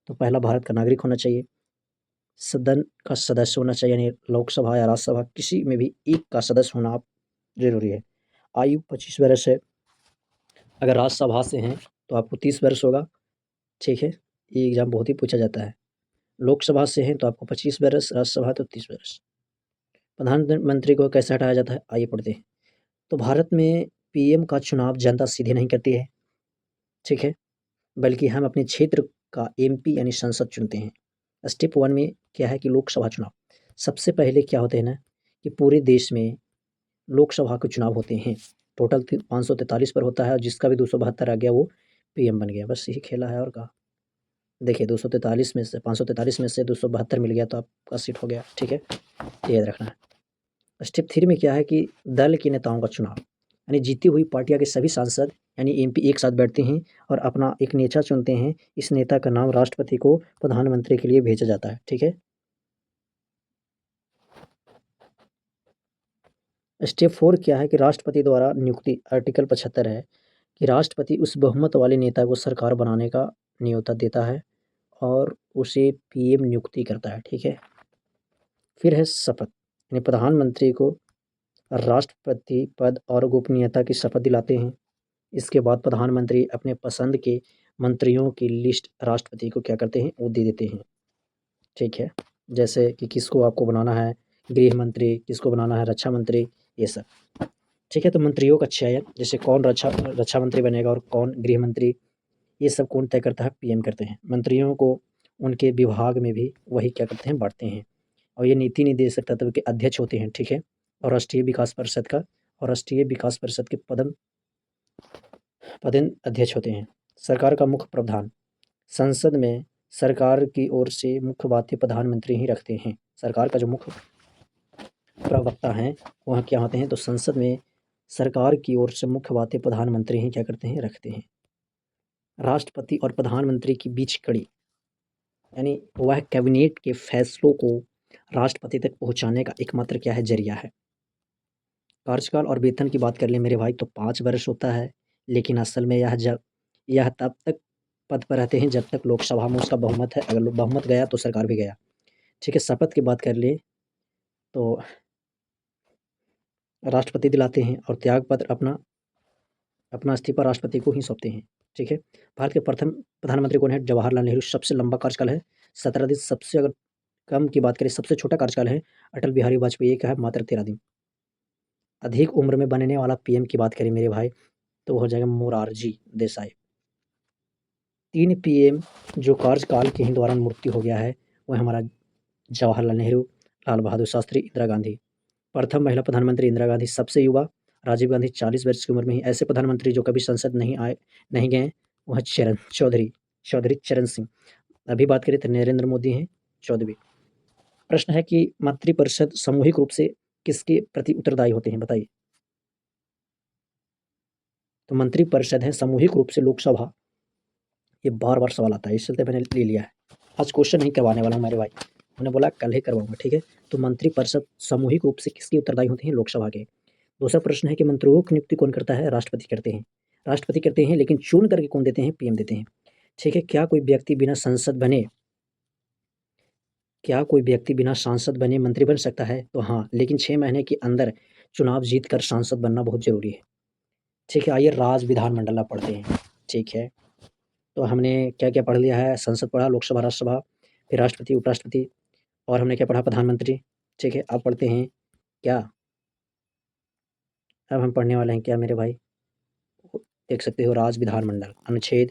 तो पहला, भारत का नागरिक होना चाहिए, सदन का सदस्य होना चाहिए, यानी लोकसभा या राज्यसभा किसी में भी एक का सदस्य होना जरूरी है। आयु 25 वर्ष है, अगर राज्यसभा से हैं तो आपको 30 वर्ष होगा, ठीक है। ये एग्जाम बहुत ही पूछा जाता है। लोकसभा से हैं तो आपको 25 वर्ष, राज्यसभा तो 30 वर्ष। प्रधानमंत्री को कैसे हटाया जाता है, आइए पढ़ते हैं। तो भारत में पीएम का चुनाव जनता सीधे नहीं करती है, ठीक है, बल्कि हम अपने क्षेत्र का एमपी यानी संसद चुनते हैं। स्टेप 1 में क्या है कि लोकसभा चुनाव, सबसे पहले क्या होते हैं ना कि पूरे देश में लोकसभा के चुनाव होते हैं, टोटल 543 पर होता है, और जिसका भी 272 आ गया वो पीएम बन गया, बस यही खेला है और कहा। देखिए 243 में से 543 में से 272 मिल गया तो आपका सीट हो गया, ठीक है, याद रखना है। स्टेप 3 में क्या है कि दल के नेताओं का चुनाव, यानी जीती हुई पार्टियां के सभी सांसद यानी एमपी एक साथ बैठते हैं और अपना एक नेता चुनते हैं, इस नेता का नाम राष्ट्रपति को प्रधानमंत्री के लिए भेजा जाता है, ठीक है। स्टेप 4 क्या है कि राष्ट्रपति द्वारा नियुक्ति, आर्टिकल 75 है कि राष्ट्रपति उस बहुमत वाले नेता को सरकार बनाने का न्योता देता है और उसे पीएम नियुक्ति करता है, ठीक है। फिर है शपथ, यानी प्रधानमंत्री को राष्ट्रपति पद और गोपनीयता की शपथ दिलाते हैं। इसके बाद प्रधानमंत्री अपने पसंद के मंत्रियों की लिस्ट राष्ट्रपति को क्या करते हैं, वो दे देते हैं, ठीक है। जैसे कि किसको आपको बनाना है गृह मंत्री, किसको बनाना है रक्षा मंत्री, ये सब, ठीक है। तो मंत्रियों का चयन, जैसे कौन रक्षा मंत्री बनेगा और कौन गृह मंत्री, ये सब कौन तय करता है, पीएम करते हैं। मंत्रियों को उनके विभाग में भी वही क्या करते हैं, बांटते हैं। और ये नीति निर्देशक तत्व के अध्यक्ष होते हैं, ठीक है। और राष्ट्रीय विकास परिषद के पदेन अध्यक्ष होते हैं। सरकार का मुख्य प्रावधान, संसद में सरकार की ओर से मुख्य बातें प्रधानमंत्री ही रखते हैं। सरकार का जो मुख्य प्रवक्ता हैं वह क्या होते हैं, तो संसद में सरकार की ओर से मुख्य बातें प्रधानमंत्री ही क्या करते हैं, रखते हैं। राष्ट्रपति और प्रधानमंत्री की बीच कड़ी, यानी वह कैबिनेट के फैसलों को राष्ट्रपति तक पहुंचाने का एकमात्र क्या है, जरिया है। कार्यकाल और वेतन की बात कर लें मेरे भाई, तो 5 वर्ष होता है, लेकिन असल में यह तब तक पद पर रहते हैं जब तक लोकसभा में उसका बहुमत है। अगर बहुमत गया तो सरकार भी गया, ठीक है। शपथ की बात कर ले तो राष्ट्रपति दिलाते हैं और त्याग पत्र अपना इस्तीफा राष्ट्रपति को ही सौंपते हैं, ठीक है। भारत के प्रथम प्रधानमंत्री कौन है, जवाहरलाल नेहरू। सबसे लंबा कार्यकाल है 17 दिन। सबसे अगर कम की बात करें, सबसे छोटा कार्यकाल है अटल बिहारी वाजपेयी, एक है मात्र 13 दिन। अधिक उम्र में बनने वाला पीएम की बात करें मेरे भाई, तो हो जाएगा मोरारजी देसाई। 3 पीएम जो कार्यकाल के ही दौरान मृत्यु हो गया है वह हमारा जवाहरलाल नेहरू, लाल बहादुर शास्त्री, इंदिरा गांधी। प्रथम महिला प्रधानमंत्री इंदिरा गांधी। सबसे युवा राजीव गांधी, 40 वर्ष की उम्र में ही। ऐसे प्रधानमंत्री जो कभी संसद नहीं गए वह चौधरी चरण सिंह। अभी बात करें तो नरेंद्र मोदी हैं 14वें। प्रश्न है कि मंत्रिपरिषद सामूहिक रूप से किसके प्रति उत्तरदायी होते हैं, बताइए। तो मंत्रिपरिषद है सामूहिक रूप से लोकसभा, ये बार सवाल आता है, इस चलते मैंने ले लिया है। आज क्वेश्चन नहीं करवाने वाला हूँ मेरे भाई, उन्होंने बोला कल ही करवाऊंगा, ठीक है। तो मंत्रिपरिषद सामूहिक रूप से किसकी उत्तरदायी होते हैं, लोकसभा के। दूसरा प्रश्न है कि मंत्रियों की नियुक्ति कौन करता है, राष्ट्रपति करते हैं, लेकिन चुन करके कौन देते हैं, पीएम देते हैं, ठीक है। क्या कोई व्यक्ति बिना सांसद बने मंत्री बन सकता है, तो हाँ, लेकिन 6 महीने के अंदर चुनाव जीत कर सांसद बनना बहुत जरूरी है, ठीक है। आइए विधानमंडल आप पढ़ते हैं, ठीक है। तो हमने क्या क्या पढ़ लिया है, संसद पढ़ा, लोकसभा, राज्यसभा, फिर राष्ट्रपति, उपराष्ट्रपति, और हमने क्या पढ़ा, प्रधानमंत्री, ठीक है। अब पढ़ते हैं क्या, अब हम पढ़ने वाले हैं क्या मेरे भाई, देख सकते हो, विधानमंडल, अनुच्छेद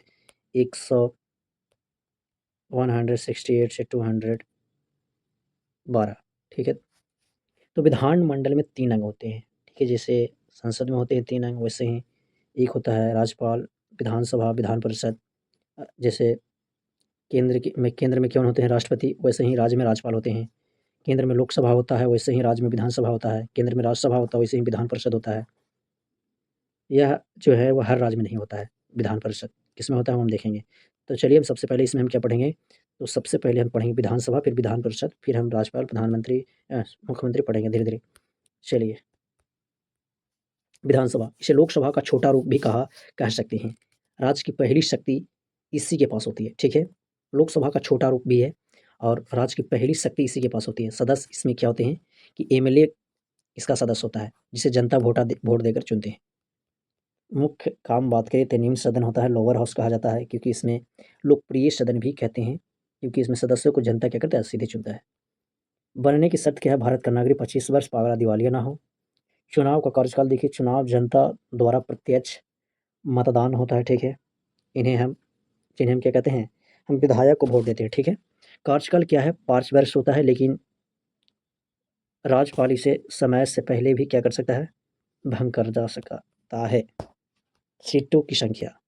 168 से 212, ठीक है। तो विधानमंडल में 3 अंग होते हैं, ठीक है। जैसे संसद में होते हैं 3 अंग, वैसे ही एक होता है राज्यपाल, विधानसभा, विधान परिषद। जैसे केंद्र में कौन होते हैं, राष्ट्रपति, वैसे ही राज्य में राज्यपाल होते हैं। केंद्र में लोकसभा होता है, वैसे ही राज्य में विधानसभा होता है। केंद्र में राज्यसभा होता है, वैसे ही विधान परिषद होता है। यह जो है वह हर राज्य में नहीं होता है, विधान परिषद किसमें होता है हम देखेंगे। तो चलिए हम सबसे पहले इसमें हम क्या पढ़ेंगे, तो सबसे पहले हम पढ़ेंगे विधानसभा, फिर विधान परिषद, फिर हम राज्यपाल, प्रधानमंत्री, मुख्यमंत्री पढ़ेंगे धीरे धीरे। चलिए, विधानसभा, इसे लोकसभा का छोटा रूप भी कह सकते हैं। राज्य की पहली शक्ति इसी के पास होती है, ठीक है। लोकसभा का छोटा रूप भी है और राज्य की पहली शक्ति इसी के पास होती है। सदस्य इसमें क्या होते हैं कि एमएलए इसका सदस्य होता है, जिसे जनता वोट देकर चुनते हैं। मुख्य काम बात करें तो निम्न सदन होता है, लोअर हाउस कहा जाता है, क्योंकि इसमें लोकप्रिय सदन भी कहते हैं, क्योंकि इसमें सदस्यों को जनता क्या करता है, सीधे चुनता है। बनने की शर्त क्या है, भारत का नागरिक 25 वर्ष, पागल दिवालिया ना हो। चुनाव का कार्यकाल देखिए, चुनाव जनता द्वारा प्रत्यक्ष मतदान होता है, ठीक है। जिन्हें हम क्या कहते हैं, हम विधायक को वोट देते हैं, ठीक है। कार्यकाल क्या है, 5 वर्ष होता है, लेकिन राज्यपाल इसे समय से पहले भी क्या कर सकता है, भंग कर जा सकता है। सीटों की संख्या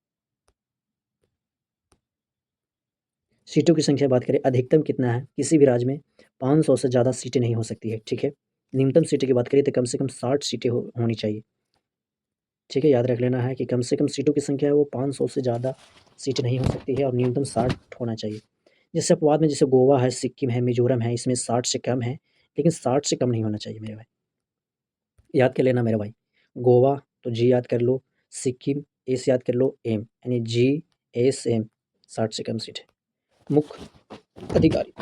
बात करें, अधिकतम कितना है, किसी भी राज्य में 500 से ज़्यादा सीटें नहीं हो सकती है, ठीक है। न्यूनतम सीटें की बात करें तो कम से कम 60 सीटें होनी चाहिए, ठीक है। याद रख लेना है कि कम से कम सीटों की संख्या है वो 500 से ज़्यादा सीटें नहीं हो सकती है और न्यूनतम 60 होना चाहिए। जैसे अपवाद में जैसे गोवा है, सिक्किम है, मिजोरम है, इसमें 60 से कम है, लेकिन 60 से कम नहीं होना चाहिए मेरे भाई, याद कर लेना मेरे भाई। गोवा तो जी याद कर लो, सिक्किम एस याद कर लो, एम यानी GSM, 60 से कम सीट है। मुख्य अधिकारी,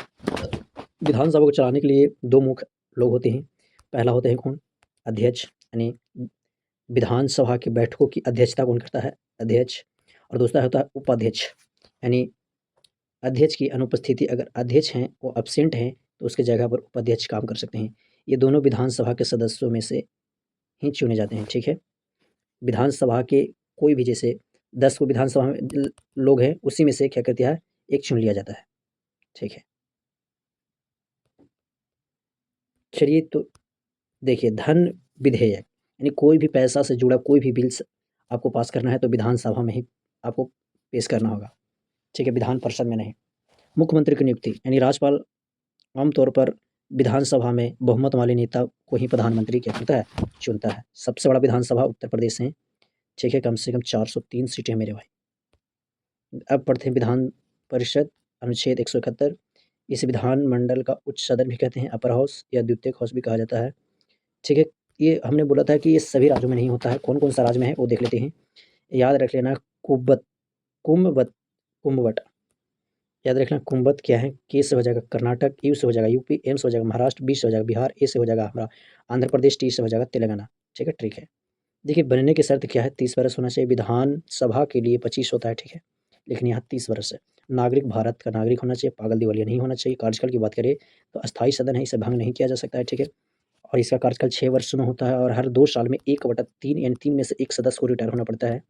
विधानसभा को चलाने के लिए 2 मुख्य लोग होते हैं। पहला होते हैं कौन, अध्यक्ष, यानी विधानसभा की बैठकों की अध्यक्षता कौन करता है, अध्यक्ष। और दूसरा होता है उपाध्यक्ष, यानी अध्यक्ष की अनुपस्थिति, अगर अध्यक्ष हैं वो एब्सेंट हैं तो उसके जगह पर उपाध्यक्ष काम कर सकते हैं। ये दोनों विधानसभा के सदस्यों में से ही चुने जाते हैं, ठीक है। विधानसभा के कोई भी, जैसे 10 को विधानसभा में लोग हैं, उसी में से क्या कहते हैं, एक चुन लिया जाता है, ठीक है। चलिए तो देखिए, धन विधेयक यानी कोई भी पैसा से जुड़ा कोई भी बिल्स आपको पास करना है तो विधानसभा में ही आपको पेश करना होगा, ठीक है, विधान परिषद में नहीं। मुख्यमंत्री की नियुक्ति यानी राज्यपाल आमतौर पर विधानसभा में बहुमत वाले नेता को ही प्रधानमंत्री क्या करता है, चुनता है। सबसे बड़ा विधानसभा उत्तर प्रदेश है, ठीक है, कम से कम 403 सीटें हैं मेरे भाई। अब पढ़ते हैं विधान परिषद, अनुच्छेद 171। इस विधानमंडल का उच्च सदन भी कहते हैं, अपर हाउस या द्वितीयक हाउस भी कहा जाता है, ठीक है। ये हमने बोला था कि ये सभी राज्यों में नहीं होता है, कौन-कौन सा राज्य में है वो देख लेते हैं। याद रख लेना, कुब्बत कुंभवत कुंभवट याद रखना, कुंभत क्या है, के से हो जाएगा कर्नाटक, यू से हो जाएगा यूपी, एम से हो जाएगा महाराष्ट्र, बी से हो जाएगा बिहार, ए से हो जाएगा हमारा आंध्र प्रदेश, टी से हो जाएगा तेलंगाना, ठीक है, ट्रिक है। देखिए बनने की शर्त क्या है, 30 वर्ष होना चाहिए, विधानसभा के लिए 25 होता है, ठीक है, लेकिन यहाँ 30 वर्ष है। नागरिक भारत का नागरिक होना चाहिए, पागल दिवालिया नहीं होना चाहिए। कार्यकाल की बात करें तो अस्थायी सदन है, इसे भंग नहीं किया जा सकता है, ठीक है, और इसका कार्यकाल 6 वर्ष में होता है और हर 2 साल में 1/3 यानी 3 में से 1 सदस्य को रिटायर होना पड़ता है।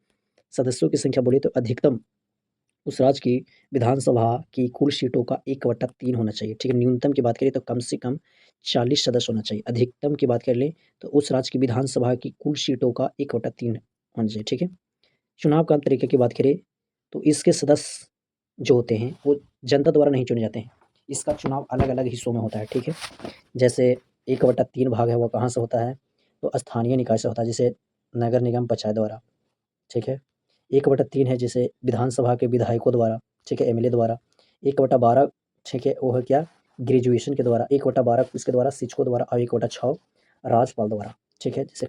सदस्यों की संख्या बोले तो अधिकतम उस राज्य की विधानसभा की कुल सीटों का 1/3 होना चाहिए, ठीक है। न्यूनतम की बात करें तो कम से कम 40 सदस्य होना चाहिए। अधिकतम की बात कर लें तो उस राज्य की विधानसभा की कुल सीटों का 1/3 होना चाहिए, ठीक है। चुनाव का तरीके की बात करें तो इसके सदस्य जो होते हैं वो जनता द्वारा नहीं चुने जाते हैं। इसका चुनाव अलग-अलग हिस्सों में होता है, ठीक है। जैसे 1/3 भाग है वो कहाँ से होता है, तो स्थानीय निकाय से होता है, जैसे नगर निगम पंचायत द्वारा, ठीक है। 1/3 है जैसे विधानसभा के विधायकों द्वारा, ठीक है, एमएलए द्वारा। 1/12 ठीक है, वो है क्या, ग्रेजुएशन के द्वारा। 1/12 इसके द्वारा शिक्षकों द्वारा और 1/6 राज्यपाल द्वारा, ठीक है, जैसे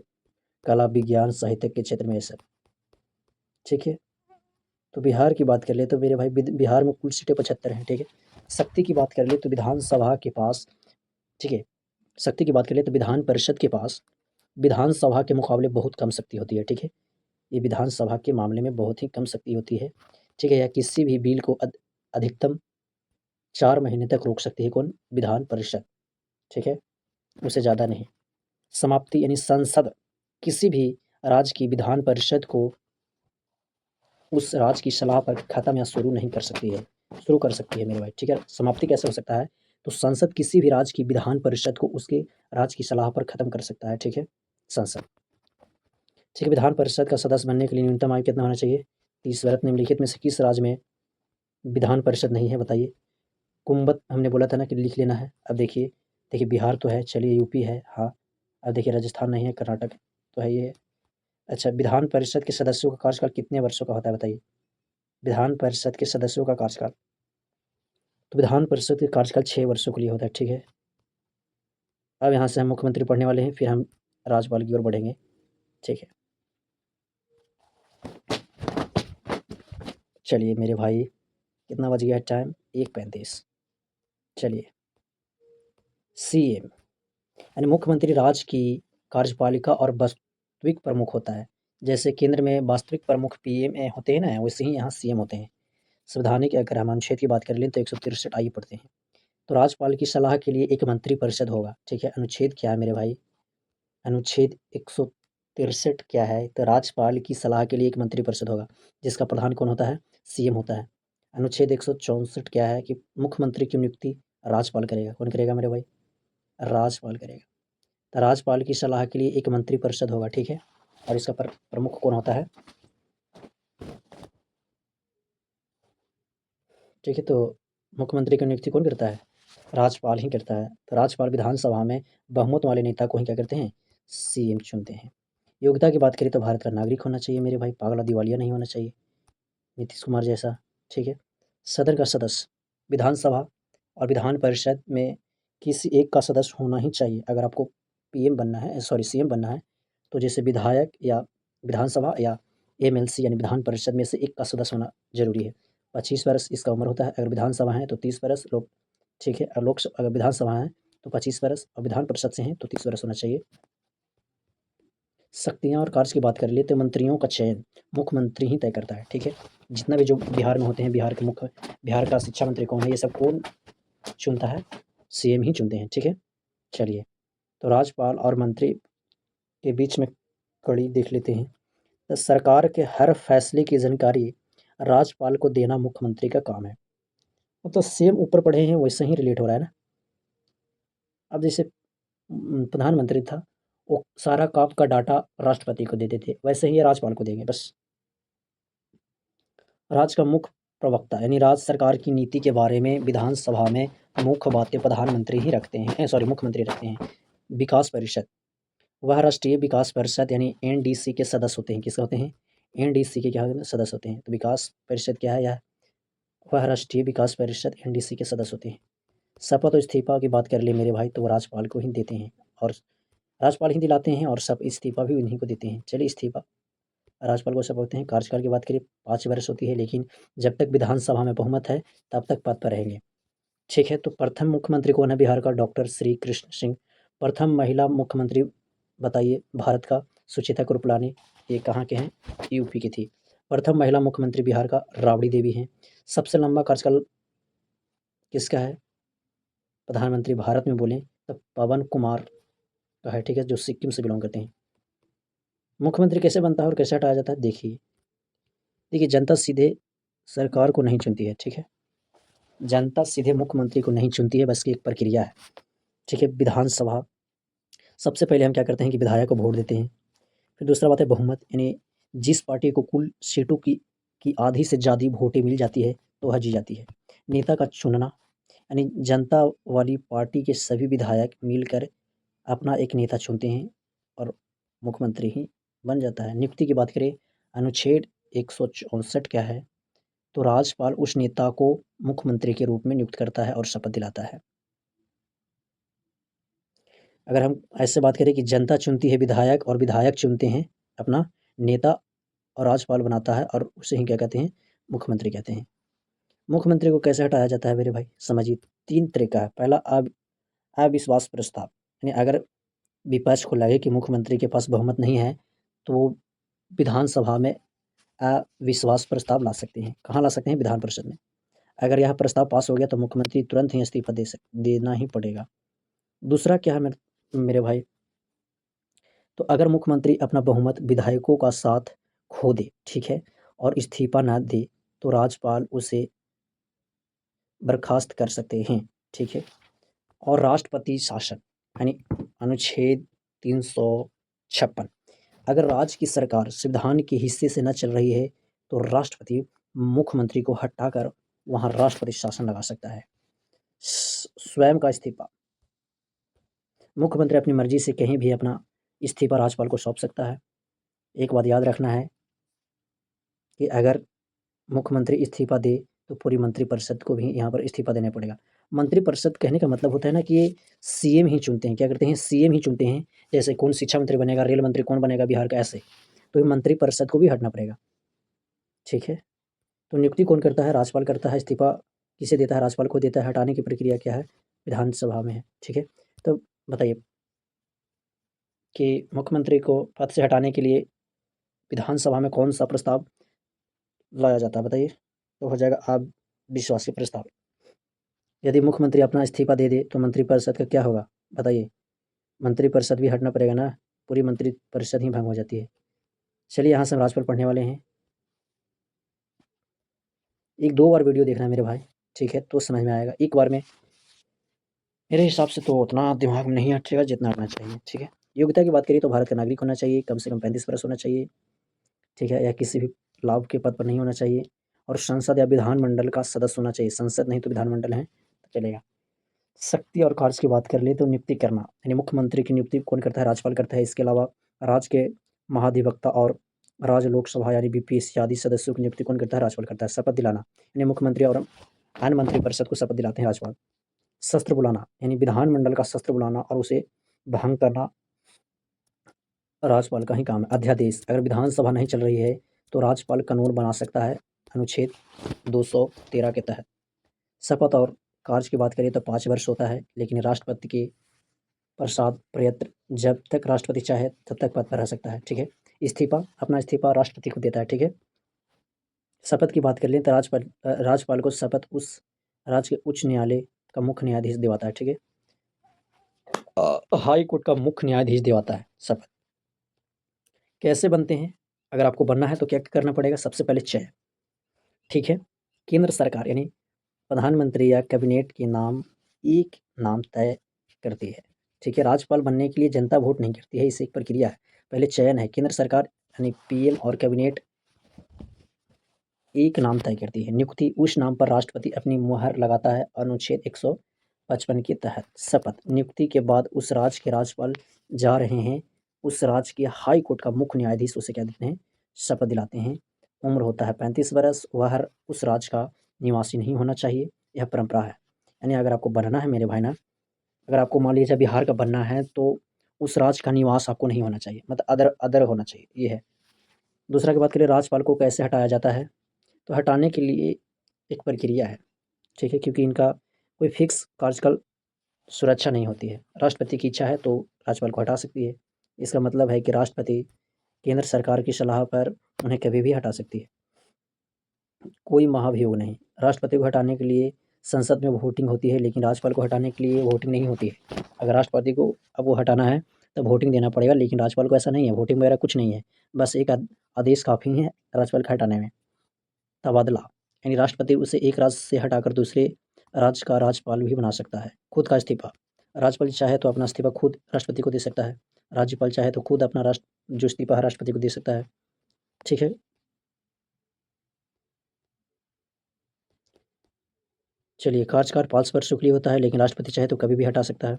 कला, विज्ञान, साहित्य के क्षेत्र में ये सब, ठीक है। तो बिहार की बात कर ले तो मेरे भाई बिहार में कुल सीटें 75 हैं, ठीक है। शक्ति की बात कर ले तो विधानसभा के पास, ठीक है, शक्ति की बात कर ले तो विधान परिषद के पास विधानसभा के मुकाबले बहुत कम शक्ति होती है, ठीक है। ये विधानसभा के मामले में बहुत ही कम शक्ति होती है, ठीक है। या किसी भी बिल को अधिकतम 4 महीने तक रोक सकती है कौन, विधान परिषद, ठीक है, उससे ज़्यादा नहीं। समाप्ति यानी संसद किसी भी राज्य की विधान परिषद को उस राज्य की सलाह पर ख़त्म या शुरू नहीं कर सकती है, शुरू कर सकती है मेरे भाई, ठीक है। समाप्ति कैसे हो सकता है, तो संसद किसी भी राज्य की विधान परिषद को उसके राज्य की सलाह पर ख़त्म कर सकता है, ठीक है, संसद, ठीक है। विधान परिषद का सदस्य बनने के लिए न्यूनतम आयु कितना होना चाहिए, 30 वर्ष। निम्नलिखित में से किस राज्य में विधान परिषद नहीं है, बताइए। कुंभत हमने बोला था ना कि लिख लेना है। अब देखिए, देखिए बिहार तो है, चलिए यूपी है, हाँ। अब देखिए राजस्थान नहीं है, कर्नाटक तो है ये। अच्छा, विधान परिषद के सदस्यों का कार्यकाल कितने वर्षों का होता है, बताइए। विधान परिषद के सदस्यों का कार्यकाल, तो विधान परिषद के कार्यकाल 6 वर्षों के लिए होता है, ठीक है। अब यहाँ से हम मुख्यमंत्री पढ़ने वाले हैं, फिर हम राज्यपाल की ओर बढ़ेंगे, ठीक है। चलिए मेरे भाई, कितना बज गया है टाइम, 1:35। चलिए, सीएम यानी मुख्यमंत्री राज्य की कार्यपालिका और वास्तविक प्रमुख होता है। जैसे केंद्र में वास्तविक प्रमुख पीएम होते हैं ना, वैसे ही यहाँ सीएम होते हैं। संवैधानिक अगर हम अनुच्छेद की बात कर लें तो 163 आइए पढ़ते हैं। तो राज्यपाल की सलाह के लिए एक मंत्रिपरिषद होगा, ठीक है। अनुच्छेद क्या है मेरे भाई, अनुच्छेद 163 क्या है, तो राज्यपाल की सलाह के लिए एक मंत्रिपरिषद होगा, जिसका प्रधान कौन होता है, सीएम होता है। अनुच्छेद 164 क्या है कि मुख्यमंत्री की नियुक्ति राज्यपाल करेगा, कौन करेगा मेरे भाई, राज्यपाल करेगा। तो राज्यपाल की सलाह के लिए एक मंत्रिपरिषद होगा, ठीक है, और इसका प्रमुख कौन होता है, ठीक है। तो मुख्यमंत्री की नियुक्ति कौन करता है, राज्यपाल ही करता है। तो राज्यपाल विधानसभा में बहुमत वाले नेता को ही क्या करते हैं, सीएम चुनते हैं। योग्यता की बात करें तो भारत का नागरिक होना चाहिए मेरे भाई, पागला दिवालिया नहीं होना चाहिए, नीतीश कुमार जैसा, ठीक है। सदन का सदस्य विधानसभा और विधान परिषद में किसी एक का सदस्य होना ही चाहिए अगर आपको पीएम बनना है, सॉरी सीएम बनना है। तो जैसे विधायक या विधानसभा या एमएलसी यानी विधान परिषद में से एक का सदस्य होना जरूरी है। 25 वर्ष इसका उम्र होता है। अगर विधानसभा है तो 30 वर्ष लोग, ठीक है। और अगर विधानसभा है तो 25 वर्ष और विधान परिषद से हैं तो 30 वर्ष होना चाहिए। शक्तियाँ और कार्य की बात कर ले तो मंत्रियों का चयन मुख्यमंत्री ही तय करता है, ठीक है। जितना भी जो बिहार में होते हैं, बिहार का शिक्षा मंत्री कौन है, ये सब कौन चुनता है, सीएम ही चुनते हैं, ठीक है। चलिए, तो राज्यपाल और मंत्री के बीच में कड़ी देख लेते हैं। तो सरकार के हर फैसले की जानकारी राज्यपाल को देना मुख्यमंत्री का काम है। वो तो सेम ऊपर पढ़े हैं वैसे ही रिलेट हो रहा है ना। अब जैसे प्रधानमंत्री था, वो सारा काम का डाटा राष्ट्रपति को देते थे, वैसे ही ये राज्यपाल को देंगे बस। राज्य का मुख्य प्रवक्ता यानी राज्य सरकार की नीति के बारे में विधानसभा में मुख्य बातें प्रधानमंत्री ही रखते हैं, मुख्यमंत्री रखते हैं। विकास परिषद, वह राष्ट्रीय विकास परिषद यानी एनडीसी के सदस्य होते हैं। किसके होते हैं? एनडीसी के क्या होते हैं? सदस्य होते हैं। तो विकास परिषद क्या है? यह वह राष्ट्रीय विकास परिषद एनडीसी के सदस्य होते हैं। शपथ और इस्तीफा की बात कर ले मेरे भाई, तो वो राज्यपाल को ही देते हैं और राज्यपाल ही दिलाते हैं और सब इस्तीफा भी उन्हीं को देते हैं। चलिए, इस्तीफा राज्यपाल को शपथ होते हैं। कार्यकाल की बात करिए 5 वर्ष होती है, लेकिन जब तक विधानसभा में बहुमत है तब तक पद पर रहेंगे। ठीक है, तो प्रथम मुख्यमंत्री कौन है बिहार का? डॉक्टर श्री कृष्ण सिंह। प्रथम महिला मुख्यमंत्री बताइए भारत का? सुचेता कृपलानी। ये कहाँ के हैं? यूपी की थी। प्रथम महिला मुख्यमंत्री बिहार का राबड़ी देवी हैं। सबसे लंबा कार्यकाल किसका है प्रधानमंत्री भारत में? बोलें तो पवन कुमार का है। ठीक है, जो सिक्किम से बिलोंग करते हैं। मुख्यमंत्री कैसे बनता है और कैसे हटाया जाता है? देखिए, जनता सीधे सरकार को नहीं चुनती है। ठीक है, जनता सीधे मुख्यमंत्री को नहीं चुनती है, बस की एक प्रक्रिया है। ठीक है, विधानसभा सबसे पहले हम क्या करते हैं कि विधायक को वोट देते हैं। फिर दूसरा बात है बहुमत, यानी जिस पार्टी को कुल सीटों की आधी से ज़्यादा वोटें मिल जाती है तो वह जीत जाती है। नेता का चुनना, यानी जनता वाली पार्टी के सभी विधायक मिलकर अपना एक नेता चुनते हैं और मुख्यमंत्री ही बन जाता है। नियुक्ति की बात करें, अनुच्छेद 164 क्या है? तो राज्यपाल उस नेता को मुख्यमंत्री के रूप में नियुक्त करता है और शपथ दिलाता है। अगर हम ऐसे बात करें कि जनता चुनती है विधायक और विधायक चुनते हैं अपना नेता और राज्यपाल बनाता है और उसे ही क्या कहते हैं? मुख्यमंत्री कहते हैं। मुख्यमंत्री को कैसे हटाया जाता है मेरे भाई? समझिए, 3 तरीका है। पहला, अविश्वास प्रस्ताव, यानी अगर विपक्ष को लगे कि मुख्यमंत्री के पास बहुमत नहीं है तो वो विधानसभा में अविश्वास प्रस्ताव ला सकते हैं। कहाँ ला सकते हैं? विधान परिषद में। अगर यह प्रस्ताव पास हो गया तो मुख्यमंत्री तुरंत ही इस्तीफा देना ही पड़ेगा। दूसरा क्या है मेरे भाई? तो अगर मुख्यमंत्री अपना बहुमत विधायकों का साथ खो दे, ठीक है, और इस्तीफा ना दे तो राज्यपाल उसे बर्खास्त कर सकते हैं। ठीक है, और राष्ट्रपति शासन यानी अनुच्छेद 356, अगर राज्य की सरकार संविधान के हिस्से से न चल रही है तो राष्ट्रपति मुख्यमंत्री को हटाकर वहां राष्ट्रपति शासन लगा सकता है। स्वयं का इस्तीफा, मुख्यमंत्री अपनी मर्जी से कहीं भी अपना इस्तीफा राज्यपाल को सौंप सकता है। एक बात याद रखना है कि अगर मुख्यमंत्री इस्तीफा दे तो पूरी मंत्रिपरिषद को भी यहाँ पर इस्तीफा देना पड़ेगा। मंत्रिपरिषद कहने का मतलब होता है ना कि ये सीएम ही चुनते हैं। क्या करते हैं? सीएम ही चुनते हैं। जैसे कौन शिक्षा मंत्री बनेगा, रेल मंत्री कौन बनेगा बिहार का, ऐसे तो ये मंत्रिपरिषद को भी हटना पड़ेगा। ठीक है, तो नियुक्ति कौन करता है? राज्यपाल करता है। इस्तीफा किसे देता है? राज्यपाल को देता है। हटाने की प्रक्रिया क्या है? विधानसभा में है। ठीक है, तो बताइए कि मुख्यमंत्री को पद से हटाने के लिए विधानसभा में कौन सा प्रस्ताव लाया जाता है? बताइए। तो हो जाएगा अविश्वास प्रस्ताव। यदि मुख्यमंत्री अपना इस्तीफा दे दे तो मंत्रिपरिषद का क्या होगा? बताइए। मंत्रिपरिषद भी हटना पड़ेगा ना, पूरी मंत्रिपरिषद ही भंग हो जाती है। चलिए, यहाँ से हम राज्यपाल पढ़ने वाले हैं। 1-2 बार वीडियो देखना मेरे भाई, ठीक है, तो समझ में आएगा। एक बार में मेरे हिसाब से तो उतना दिमाग में नहीं अटकेगा जितना अटना चाहिए। ठीक है, योग्यता की बात करिए तो भारत का नागरिक होना चाहिए, कम से कम 35 वर्ष होना चाहिए। ठीक है, या किसी भी लाभ के पद पर नहीं होना चाहिए और संसद या विधानमंडल का सदस्य होना चाहिए। संसद नहीं तो विधानमंडल है तो चलेगा। शक्ति और कार्य की बात कर ले तो नियुक्ति करना, यानी मुख्यमंत्री की नियुक्ति कौन करता है? राज्यपाल करता है। इसके अलावा राज्य के महाधिवक्ता और राज्य लोकसभा यानी बीपीएससी आदि सदस्यों की नियुक्ति कौन करता है? राज्यपाल करता है। शपथ दिलाना, यानी मुख्यमंत्री और अन्य मंत्रिपरिषद को शपथ दिलाते हैं राज्यपाल। शस्त्र बुलाना, यानी विधानमंडल का शस्त्र बुलाना और उसे भंग करना राज्यपाल का ही काम है। अध्यादेश, अगर विधानसभा नहीं चल रही है तो राज्यपाल कानून बना सकता है अनुच्छेद 213 के तहत। शपथ और कार्य की बात करें तो 5 वर्ष होता है, लेकिन राष्ट्रपति के प्रसाद प्रयत्न जब तक राष्ट्रपति चाहे तब तक पद पर रह सकता है। ठीक है, इस्तीफा, अपना इस्तीफा राष्ट्रपति को देता है। ठीक है, शपथ की बात कर लें तो राज्यपाल को शपथ उस राज्य के उच्च न्यायालय का मुख्य न्यायाधीश दिवाता है। ठीक है, हाई कोर्ट का मुख्य न्यायाधीश दिवाता है शपथ। कैसे बनते हैं? अगर आपको बनना है तो क्या करना पड़ेगा? सबसे पहले चयन। ठीक है, केंद्र सरकार यानी प्रधानमंत्री या कैबिनेट के नाम एक नाम तय करती है। ठीक है। राज्यपाल बनने के लिए जनता वोट नहीं करती है, इसे एक प्रक्रिया है। पहले चयन है, केंद्र सरकार यानी पीएम और कैबिनेट एक नाम तय करती है। नियुक्ति, उस नाम पर राष्ट्रपति अपनी मुहर लगाता है। अनुच्छेद 155 के तहत शपथ, नियुक्ति के बाद उस राज्य के राज्यपाल जा रहे हैं, उस राज्य के हाई कोर्ट का मुख्य न्यायाधीश उसे क्या देते हैं, शपथ दिलाते हैं। उम्र होता है 35 वर्ष, वह उस राज्य का निवासी नहीं होना चाहिए, यह परंपरा है। यानी अगर आपको बनना है मेरे भाई ना, अगर आपको मान लीजिए बिहार का बनना है तो उस राज्य का निवास आपको नहीं होना चाहिए, मतलब अदर अदर होना चाहिए, ये है। दूसरा की बात करें, राज्यपाल को कैसे हटाया जाता है, तो हटाने के लिए एक प्रक्रिया है, ठीक है, क्योंकि इनका कोई फिक्स कार्यकाल सुरक्षा नहीं होती है। राष्ट्रपति की इच्छा है तो राज्यपाल को हटा सकती है। इसका मतलब है कि राष्ट्रपति केंद्र सरकार की सलाह पर उन्हें कभी भी हटा सकती है, कोई महाभियोग नहीं। राष्ट्रपति को हटाने के लिए संसद में वोटिंग होती है, लेकिन राज्यपाल को हटाने के लिए वोटिंग नहीं होती है। अगर राष्ट्रपति को अब वो हटाना है तो वोटिंग देना पड़ेगा, लेकिन राज्यपाल को ऐसा नहीं है, वोटिंग वगैरह कुछ नहीं है, बस एक आदेश काफ़ी है राज्यपाल को हटाने में। तबादला, यानी राष्ट्रपति उसे एक राज्य से हटाकर दूसरे राज्य का राज्यपाल भी बना सकता है। खुद का इस्तीफा, राज्यपाल चाहे तो अपना इस्तीफा खुद राष्ट्रपति को दे सकता है, राज्यपाल चाहे तो खुद अपना जो इस्तीफा है राष्ट्रपति को दे सकता है, ठीक है। चलिए, कार्यकाल 5 वर्ष के लिए होता है, लेकिन राष्ट्रपति चाहे तो कभी भी हटा सकता है।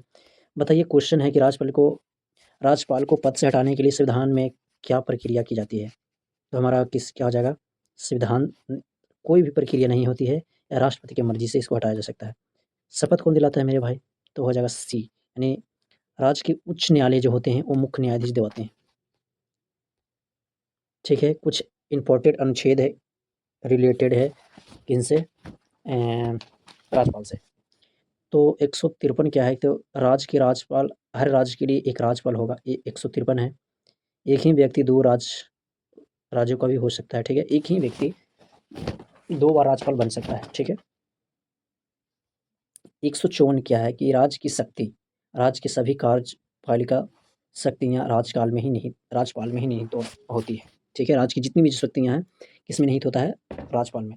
बताइए, क्वेश्चन है कि राज्यपाल को पद से हटाने के लिए संविधान में क्या प्रक्रिया की जाती है, तो हमारा क्या हो जाएगा, संविधान कोई भी प्रक्रिया नहीं होती है, या राष्ट्रपति की मर्जी से इसको हटाया जा सकता है। शपथ कौन दिलाता है मेरे भाई, तो हो जाएगा सी, यानी राज्य के उच्च न्यायालय जो होते हैं वो मुख्य न्यायाधीश दिलवाते हैं, ठीक है। कुछ इंपॉर्टेंट अनुच्छेद है, रिलेटेड है किनसे, राज्यपाल से। तो 153 क्या है, तो राज्य के राज्यपाल, हर राज्य के लिए एक राज्यपाल होगा, ये 153 है। एक ही व्यक्ति दो राज्यों का भी हो सकता है, ठीक है, एक ही व्यक्ति 2 बार राज्यपाल बन सकता है, ठीक है। 154 क्या है कि राज्य की सभी कार्यपालिका शक्तियाँ राज्यपाल में ही निहित तो होती है, ठीक है। राज्य की जितनी भी शक्तियाँ हैं किसमें निहित होता है, राज्यपाल में।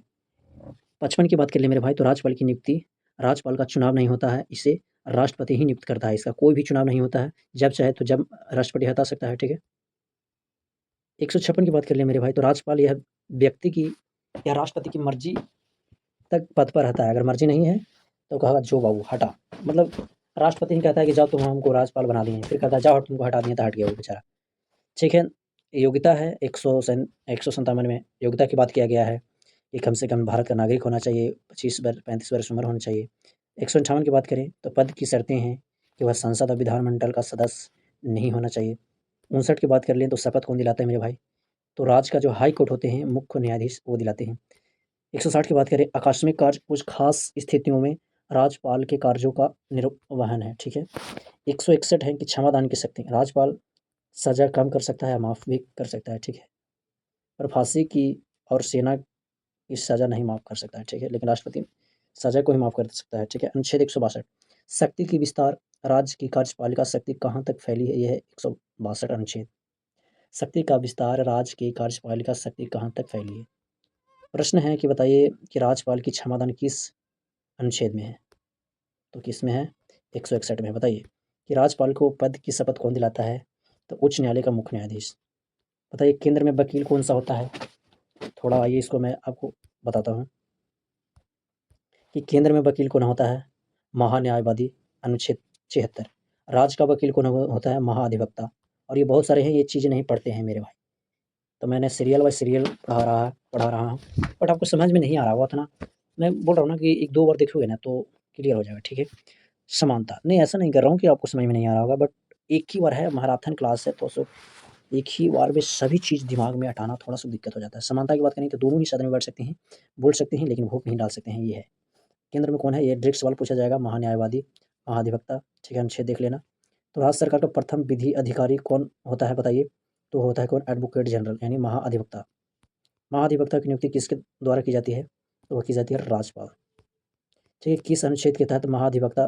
55 की बात कर ले मेरे भाई, तो राज्यपाल की नियुक्ति, राज्यपाल का चुनाव नहीं होता है, इसे राष्ट्रपति ही नियुक्त करता है, इसका कोई भी चुनाव नहीं होता है, जब चाहे तो जब राष्ट्रपति हटा सकता है, ठीक है। 156 की बात कर ले मेरे भाई, तो राज्यपाल यह व्यक्ति की या राष्ट्रपति की मर्जी तक पद पर रहता है, अगर मर्जी नहीं है तो कहेगा जो बाबू हटा, मतलब राष्ट्रपति ही कहता है कि जाओ तुम हमको राज्यपाल बना दिए, फिर कहता है जाओ तुमको हटा दिए तो हट गया वो बेचारा, ठीक है। योग्यता है 157 में योग्यता की बात किया गया है कि कम से कम भारत का नागरिक होना चाहिए, 35 वर्ष उम्र होनी चाहिए। 158 की बात करें तो पद की शर्तें हैं कि वह संसद और विधानमंडल का सदस्य नहीं होना चाहिए। 59 की बात कर लें तो शपथ कौन दिलाता है मेरे भाई, तो राज्य का जो हाई कोर्ट होते हैं मुख्य न्यायाधीश वो दिलाते हैं। 160 की बात करें, आकस्मिक कार्य, कुछ खास स्थितियों में राज्यपाल के कार्यों का निर्वहन है, ठीक है। 161 है कि क्षमादान की शक्ति, राज्यपाल सजा कम कर सकता है, माफ़ भी कर सकता है, ठीक है, पर फांसी की और सेना की सजा नहीं माफ़ कर सकता है, ठीक है, लेकिन राष्ट्रपति सजा को ही माफ़ कर सकता है, ठीक है। अनुच्छेद 162, शक्ति की विस्तार, राज्य की कार्यपालिका शक्ति कहाँ तक फैली है, यह है 162 अनुच्छेद। शक्ति का विस्तार, राज्य की कार्यपालिका शक्ति कहाँ तक फैली है। प्रश्न है कि बताइए कि राज्यपाल की क्षमादान किस अनुच्छेद में है, तो किस में है, 161 में। बताइए कि राज्यपाल को पद की शपथ कौन दिलाता है, तो उच्च न्यायालय का मुख्य न्यायाधीश। बताइए केंद्र में वकील कौन सा होता है, थोड़ा आइए इसको मैं आपको बताता हूँ कि केंद्र में वकील कौन होता है, महान्यायवादी, अनुच्छेद 76। राज्य का वकील कौन होता है, महाधिवक्ता। और ये बहुत सारे हैं, ये चीज़ें नहीं पढ़ते हैं मेरे भाई, तो मैंने सीरियल बाय सीरियल पढ़ा रहा हूँ, बट आपको समझ में नहीं आ रहा होगा उतना, मैं बोल रहा हूँ ना कि 1-2 बार देखोगे ना तो क्लियर हो जाएगा, ठीक है। समानता, नहीं ऐसा नहीं कर रहा हूँ कि आपको समझ में नहीं आ रहा होगा, बट एक ही बार है, मैराथन क्लास है, तो एक ही बार में सभी चीज़ दिमाग में हटाना थोड़ा-सा दिक्कत हो जाता है। समानता की बात करें तो दोनों ही सदन में बैठ सकते हैं, बोल सकते हैं, लेकिन वोट नहीं डाल सकते हैं, ये है। केंद्र में कौन है, ये डायरेक्ट सवाल पूछा जाएगा, महान्यायवादी, महाधिवक्ता, ठीक है, अनुच्छेद देख लेना। तो राज्य सरकार का प्रथम विधि अधिकारी कौन होता है बताइए, तो होता है कौन, एडवोकेट जनरल, यानी महाधिवक्ता। महाधिवक्ता की नियुक्ति किसके द्वारा की जाती है, तो वह की जाती है राज्यपाल, ठीक है। किस अनुच्छेद के तहत महाधिवक्ता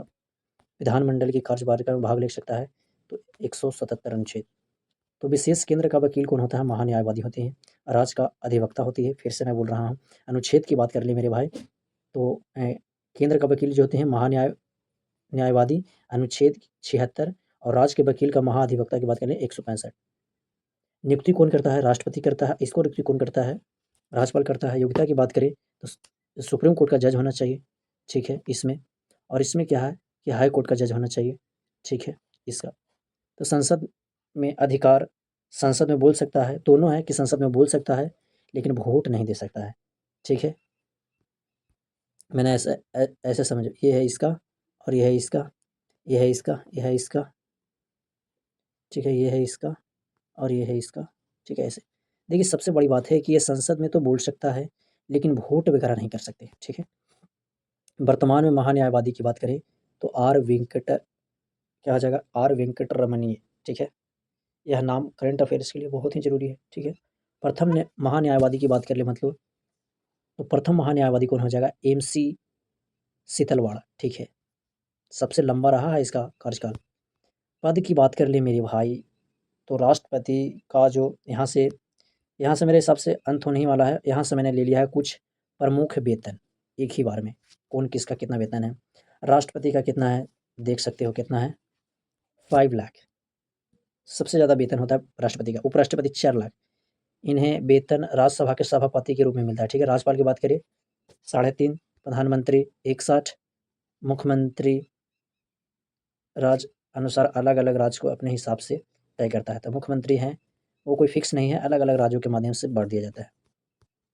विधानमंडल की कार्यपालिका में भाग ले सकता है, तो 177 अनुच्छेद। तो विशेष केंद्र का वकील कौन होता है, महान्यायवादी होते हैं, राज्य का अधिवक्ता होती है, फिर से मैं बोल रहा हूँ। अनुच्छेद की बात कर ले मेरे भाई, तो केंद्र का वकील जो होते हैं न्यायवादी, अनुच्छेद 76, और राज्य के वकील का महाधिवक्ता की बात करें 165। नियुक्ति कौन करता है? राष्ट्रपति करता है। इसको नियुक्ति कौन करता है? राज्यपाल करता है। योग्यता की बात करें तो सुप्रीम कोर्ट का जज होना चाहिए, ठीक है इसमें। और इसमें क्या है कि हाई कोर्ट का जज होना चाहिए, ठीक है इसका। तो संसद में अधिकार, संसद में बोल सकता है, दोनों है कि संसद में बोल सकता है लेकिन वोट नहीं दे सकता है, ठीक है। मैंने ऐसे समझो, ये है इसका और ये है इसका, ये है इसका, ये है इसका, ठीक है, ये है इसका और ये है इसका, ठीक है ऐसे। देखिए सबसे बड़ी बात है कि ये संसद में तो बोल सकता है लेकिन वोट वगैरह नहीं कर सकते, ठीक है। वर्तमान में महान्यायवादी की बात करें तो क्या आ जाएगा? आर वेंकट रमनीय, ठीक है। यह नाम करंट अफेयर्स के लिए बहुत ही जरूरी है, ठीक है। प्रथम महान्यायवादी की बात कर ले मतलब, तो प्रथम महान्यायवादी कौन हो जाएगा? MC सीतलवाड़, ठीक है। सबसे लंबा रहा है इसका कार्यकाल। पद की बात कर ले मेरे भाई, तो राष्ट्रपति का जो यहाँ से मेरे हिसाब से अंत होने ही वाला है। यहाँ से मैंने ले लिया है कुछ प्रमुख वेतन एक ही बार में, कौन किसका कितना वेतन है। राष्ट्रपति का कितना है देख सकते हो, कितना है? 5 लाख सबसे ज़्यादा वेतन होता है राष्ट्रपति का। उपराष्ट्रपति 4 लाख। इन्हें वेतन राज्यसभा के सभापति के रूप में मिलता है, ठीक है। राज्यपाल की बात करें 3.5, प्रधानमंत्री 61, मुख्यमंत्री राज्य अनुसार अलग अलग राज्य को अपने हिसाब से तय करता है। तो मुख्यमंत्री हैं वो कोई फिक्स नहीं है, अलग अलग राज्यों के माध्यम से बढ़ दिया जाता है।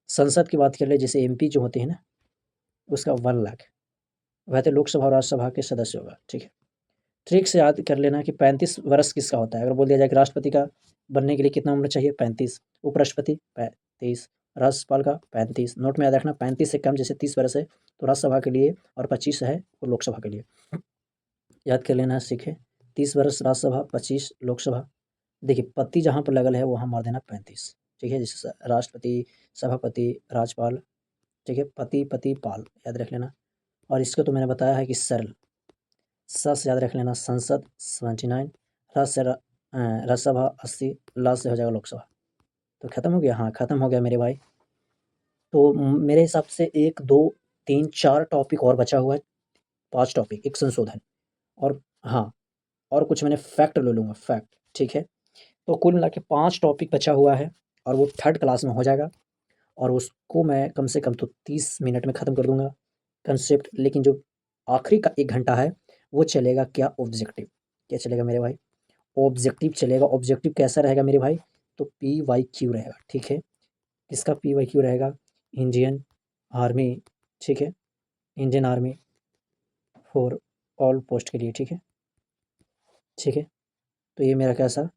संसद की बात कर ले, जैसे MP जो होते हैं ना, उसका 1 लाख। वह तो लोकसभा और राज्यसभा के सदस्य होगा, ठीक है। ट्रिक से याद कर लेना कि 35 वर्ष किसका होता है। अगर बोल दिया जाए कि राष्ट्रपति का बनने के लिए कितना उम्र चाहिए? 35। उपराष्ट्रपति 35। राज्यपाल का 35। नोट में याद रखना 35 से कम जैसे 30 वर्ष है तो राज्यसभा के लिए और 25 है वो लोकसभा के लिए। याद कर लेना सीखे, 30 वर्ष राज्यसभा, 25 लोकसभा। देखिए पति जहाँ पर लगल है वहाँ मार देना 35, ठीक है। जैसे राष्ट्रपति, सभापति, राज्यपाल, ठीक है। पति पति पाल याद रख लेना। और इसको तो मैंने बताया है कि सरल स से याद रख लेना। संसद 79, राज्यसभा 80, लास्ट से हो जाएगा लोकसभा। तो खत्म हो गया, हाँ खत्म हो गया मेरे भाई। तो मेरे हिसाब से 1 2 3 4 टॉपिक और बचा हुआ है, 5 टॉपिक, एक संशोधन और हाँ और कुछ मैंने फैक्ट ले लूँगा, फैक्ट, ठीक है। तो कुल मिला के 5 टॉपिक बचा हुआ है और वो 3rd क्लास में हो जाएगा और उसको मैं कम से कम तो 30 मिनट में ख़त्म कर दूँगा कंसेप्ट। लेकिन जो आखिरी का 1 घंटा है वो चलेगा क्या? ऑब्जेक्टिव। क्या चलेगा मेरे भाई? ऑब्जेक्टिव चलेगा। ऑब्जेक्टिव कैसा रहेगा मेरे भाई? तो PYQ रहेगा, ठीक है। किसका PYQ रहेगा? इंडियन आर्मी, ठीक है। Indian army for all post के लिए, ठीक है, ठीक है। तो ये मेरा कैसा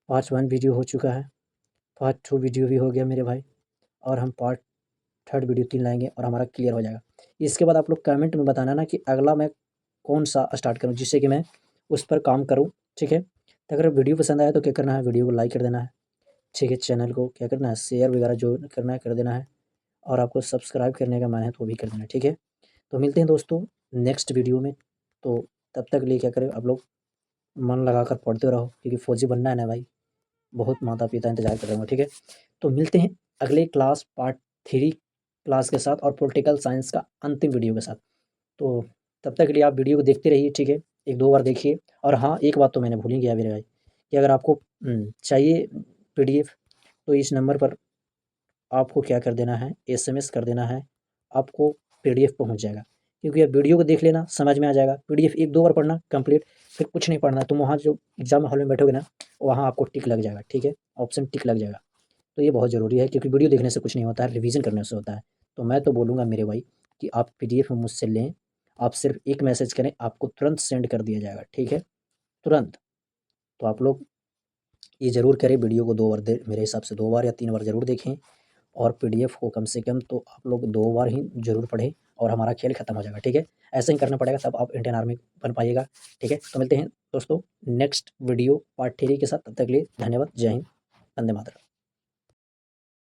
पार्ट 1 वीडियो हो चुका है, पार्ट 2 वीडियो भी हो गया मेरे भाई और हम पार्ट 3rd वीडियो 3 लाएंगे और हमारा क्लियर हो जाएगा। इसके बाद आप लोग कमेंट में बताना ना कि अगला मैं कौन सा स्टार्ट करूं जिससे कि मैं उस पर काम करूं, ठीक है। तो अगर वीडियो पसंद आया तो क्या करना है? वीडियो को लाइक कर देना है, ठीक है। चैनल को क्या करना है? शेयर वगैरह जो करना है कर देना है और आपको सब्सक्राइब करने का मन है तो वो भी कर देना है, ठीक है। तो मिलते हैं दोस्तों नेक्स्ट वीडियो में। तो तब तक लिए क्या करें आप लोग, मन लगाकर पढ़ते रहो क्योंकि फौजी बनना है ना भाई, बहुत माता पिता इंतजार कर रहे होंगे, ठीक है। तो मिलते हैं अगले क्लास पार्ट 3 क्लास के साथ और पॉलिटिकल साइंस का अंतिम वीडियो के साथ। तो तब तक के लिए आप वीडियो को देखते रहिए, ठीक है। 1-2 बार देखिए। और हाँ एक बात तो मैंने भूल ही गया मेरे भाई कि अगर आपको चाहिए PDF तो इस नंबर पर आपको क्या कर देना है? SMS कर देना है, आपको PDF पहुँच जाएगा। क्योंकि अब वीडियो को देख लेना समझ में आ जाएगा, PDF 1-2 बार पढ़ना कंप्लीट, फिर कुछ नहीं पढ़ना। तुम वहाँ जो एग्ज़ाम हॉल में बैठोगे ना वहाँ आपको टिक लग जाएगा, ठीक है, ऑप्शन टिक लग जाएगा। तो ये बहुत ज़रूरी है क्योंकि वीडियो देखने से कुछ नहीं होता है, रिवीजन करने से होता है। तो मैं तो बोलूँगा मेरे भाई कि आप PDF मुझसे लें, आप सिर्फ एक मैसेज करें आपको तुरंत सेंड कर दिया जाएगा, ठीक है, तुरंत। तो आप लोग ये ज़रूर करें, वीडियो को 2 बार मेरे हिसाब से 2 बार या 3 बार ज़रूर देखें और PDF को कम से कम तो आप लोग 2 बार ही ज़रूर पढ़ें और हमारा खेल खत्म हो जाएगा, ठीक है। ऐसा ही करना पड़ेगा तब आप इंडियन आर्मी बन पाइएगा, ठीक है। तो मिलते हैं दोस्तों नेक्स्ट वीडियो पार्ट 3 के साथ, तब तक के लिए धन्यवाद। जय हिंद, वंदे मातरम।